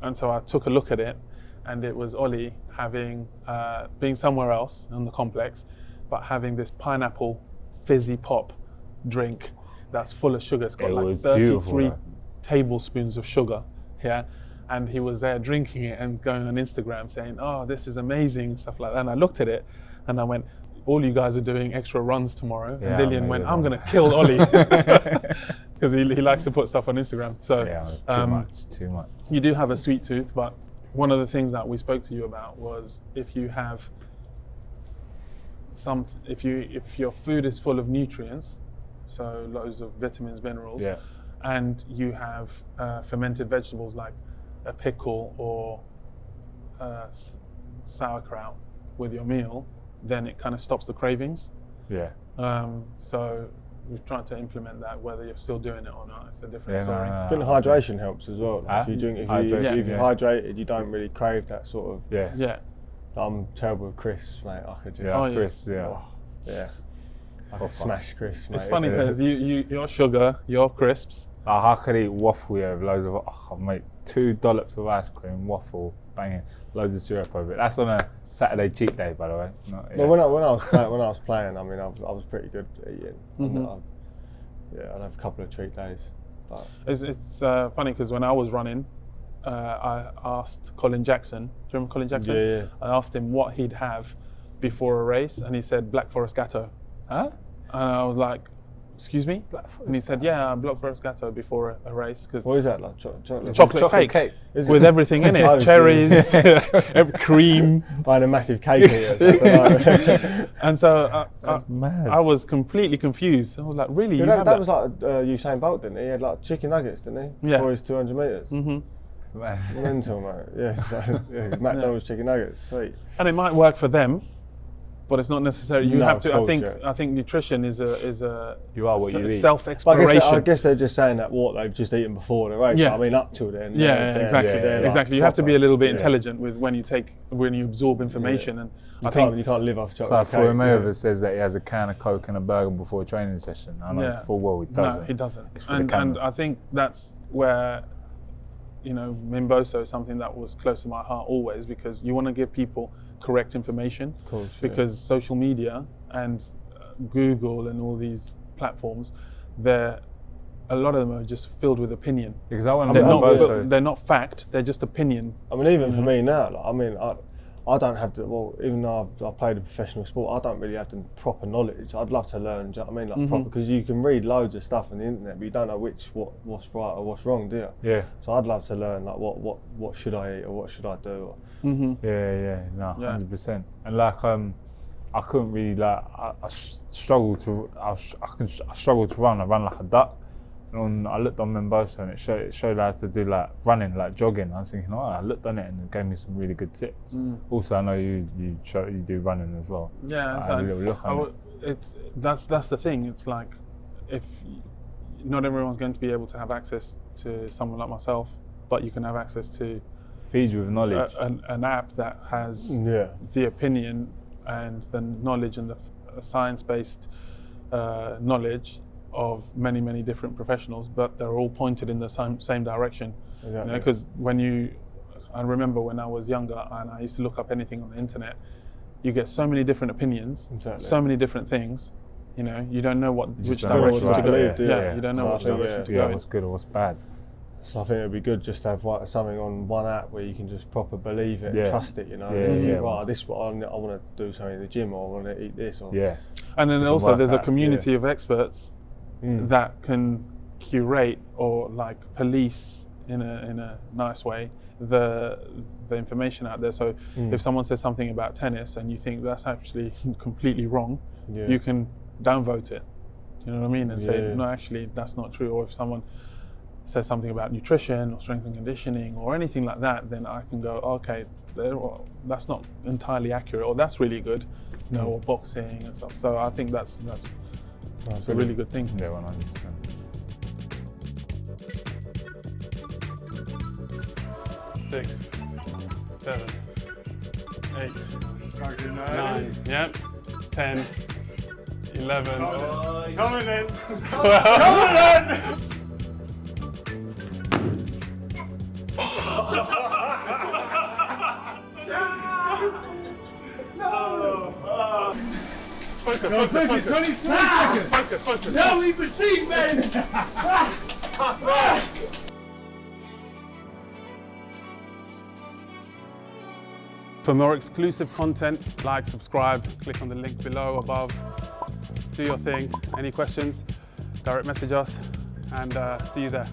C: and so I took a look at it, and it was Oli being somewhere else in the complex, but having this pineapple fizzy pop drink that's full of sugar. It's got like 33 tablespoons of sugar, yeah. And he was there drinking it and going on Instagram saying, "Oh, this is amazing," and stuff like that. And I looked at it and I went, "All you guys are doing extra runs tomorrow."
A: Yeah,
C: and Dillian went, "I'm going to kill Oli," because he likes to put stuff on Instagram. So
A: Yeah, it's too much.
C: you do have a sweet tooth, but one of the things that we spoke to you about was if you have if your food is full of nutrients, so loads of vitamins, minerals,
A: Yeah.
C: and you have fermented vegetables like a pickle or sauerkraut with your meal, then it kind of stops the cravings.
A: Yeah.
C: So we've tried to implement that, whether you're still doing it or not. It's a different story.
B: I think hydration helps as well. Like if you're
A: Hydration,
B: hydrated, you don't really crave that sort of.
A: Yeah.
C: Yeah.
B: I'm terrible with crisps, mate. I could just.
A: Yeah,
C: Oh, yeah.
A: crisps, yeah.
B: Yeah. I could smash crisps, mate.
C: It's funny because your sugar, your crisps.
A: I could eat waffle, yeah, with loads of, I'll make 2 dollops of ice cream, waffle, banging, loads of syrup over it. That's on a Saturday cheat day, by the way.
B: Well, when I was playing, I mean, I was pretty good at eating. I'd have a couple of treat days. But
C: It's funny because when I was running, I asked Colin Jackson. Do you remember Colin Jackson?
B: Yeah.
C: I asked him what he'd have before a race, and he said Black Forest Gatto.
A: Huh?
C: And I was like, "Excuse me?"
A: Black Forest
C: And he said, "Yeah, Black Forest Gatto before a race because
B: what is that, like chocolate?
C: chocolate cake
B: Is
C: with
B: it?
C: everything in it,
B: Oh,
C: cherries, cream."
B: Buying a massive cake here. So I don't know.
C: And so
A: That's mad.
C: I was completely confused. I was like, "Really? You
B: that,
C: have
B: that
C: that?"
B: was like Usain Bolt, didn't he? He had like chicken nuggets, didn't he?
C: Yeah.
B: For his 200 metres.
C: Mhm.
A: Man.
B: Mental, mate. Yeah, so, McDonald's chicken nuggets, sweet.
C: And it might work for them, but it's not necessary. You
B: No,
C: have
B: of
C: to.
B: course,
C: I think nutrition is a
A: You are what you eat.
B: But I
C: self-exploration.
B: guess they're just saying that what they've just eaten before the race.
C: Yeah.
B: I mean, up till then.
C: Yeah, exactly.
B: they're
C: Exactly.
B: like
C: You have to be a little bit
B: proper.
C: intelligent with when you absorb information, and
B: You
C: I think
B: can't live off
A: So
B: chocolate
A: Floyd
B: cake.
A: Mayweather says that he has a can of Coke and a burger before a training session. I know
C: Yeah.
A: full well he doesn't.
C: no, he doesn't.
A: It's for the
C: And
A: camera.
C: I think that's where, Minboso is something that was close to my heart always, because you want to give people correct information.
B: Of course, yeah.
C: Because social media and Google and all these platforms, a lot of them are just filled with opinion.
A: Because I went on
C: They're
A: Minboso.
C: they're not fact. They're just opinion.
B: I mean, even for me now, like, I mean, I don't have to. Well, even though I've played a professional sport, I don't really have the proper knowledge. I'd love to learn. Do you know what I mean? Like proper, because you can read loads of stuff on the internet, but you don't know what's right or what's wrong, do you?
A: Yeah.
B: So I'd love to learn like what should I eat or what should I do.
A: Yeah, no,
C: Yeah.
A: 100%. And like, I couldn't really like, I struggled to run. I ran like a duck. And I looked on Minboso and it showed how to do like running, like jogging. I was thinking, I looked on it and it gave me some really good tips. Also, I know you do running as well.
C: Yeah,
A: I had a little look on it.
C: That's the thing. It's like, if not everyone's going to be able to have access to someone like myself, but you can have access to
A: Feeds you with knowledge.
C: an app that has
B: Yeah.
C: the opinion and the knowledge and the science-based knowledge of many, many different professionals, but they're all pointed in the same direction.
B: Exactly.
C: Because I remember when I was younger and I used to look up anything on the internet, you get so many different opinions,
B: Exactly.
C: so many different things. You don't know which
A: just don't know
C: direction
A: what's
C: to
A: right,
C: go.
B: believe, do you?
C: Yeah, you don't know
B: So I
C: which
B: think,
C: direction to
A: Yeah,
C: go.
A: what's good or what's bad.
B: So I think it'd be good just to have something on one app where you can just proper believe it,
A: Yeah.
B: and trust it.
A: Yeah,
B: And
A: yeah.
B: Right, this is what I want to do something in the gym, or I want to eat this. Or
A: Yeah.
C: And then
A: Different
C: also there's a
A: workouts,
C: community of experts that can curate or like police in a nice way the information out there. So if someone says something about tennis and you think that's actually completely wrong,
B: Yeah.
C: you can downvote it. You know what I mean? And say,
B: Yeah.
C: no, actually that's not true. Or if someone says something about nutrition or strength and conditioning or anything like that, then I can go, okay, that's not entirely accurate, or that's really good, or boxing and stuff. So I think that's That's a really good thing.
A: Yeah, 100%.
C: 6, 7, 8,
D: Starting
C: 9, yep, 10, 11,
D: Coming in.
C: 12. Focus.
D: 20 seconds.
C: Focus.
D: No, we proceed, man.
C: For more exclusive content, like, subscribe, click on the link below, above. Do your thing. Any questions, direct message us, and see you there.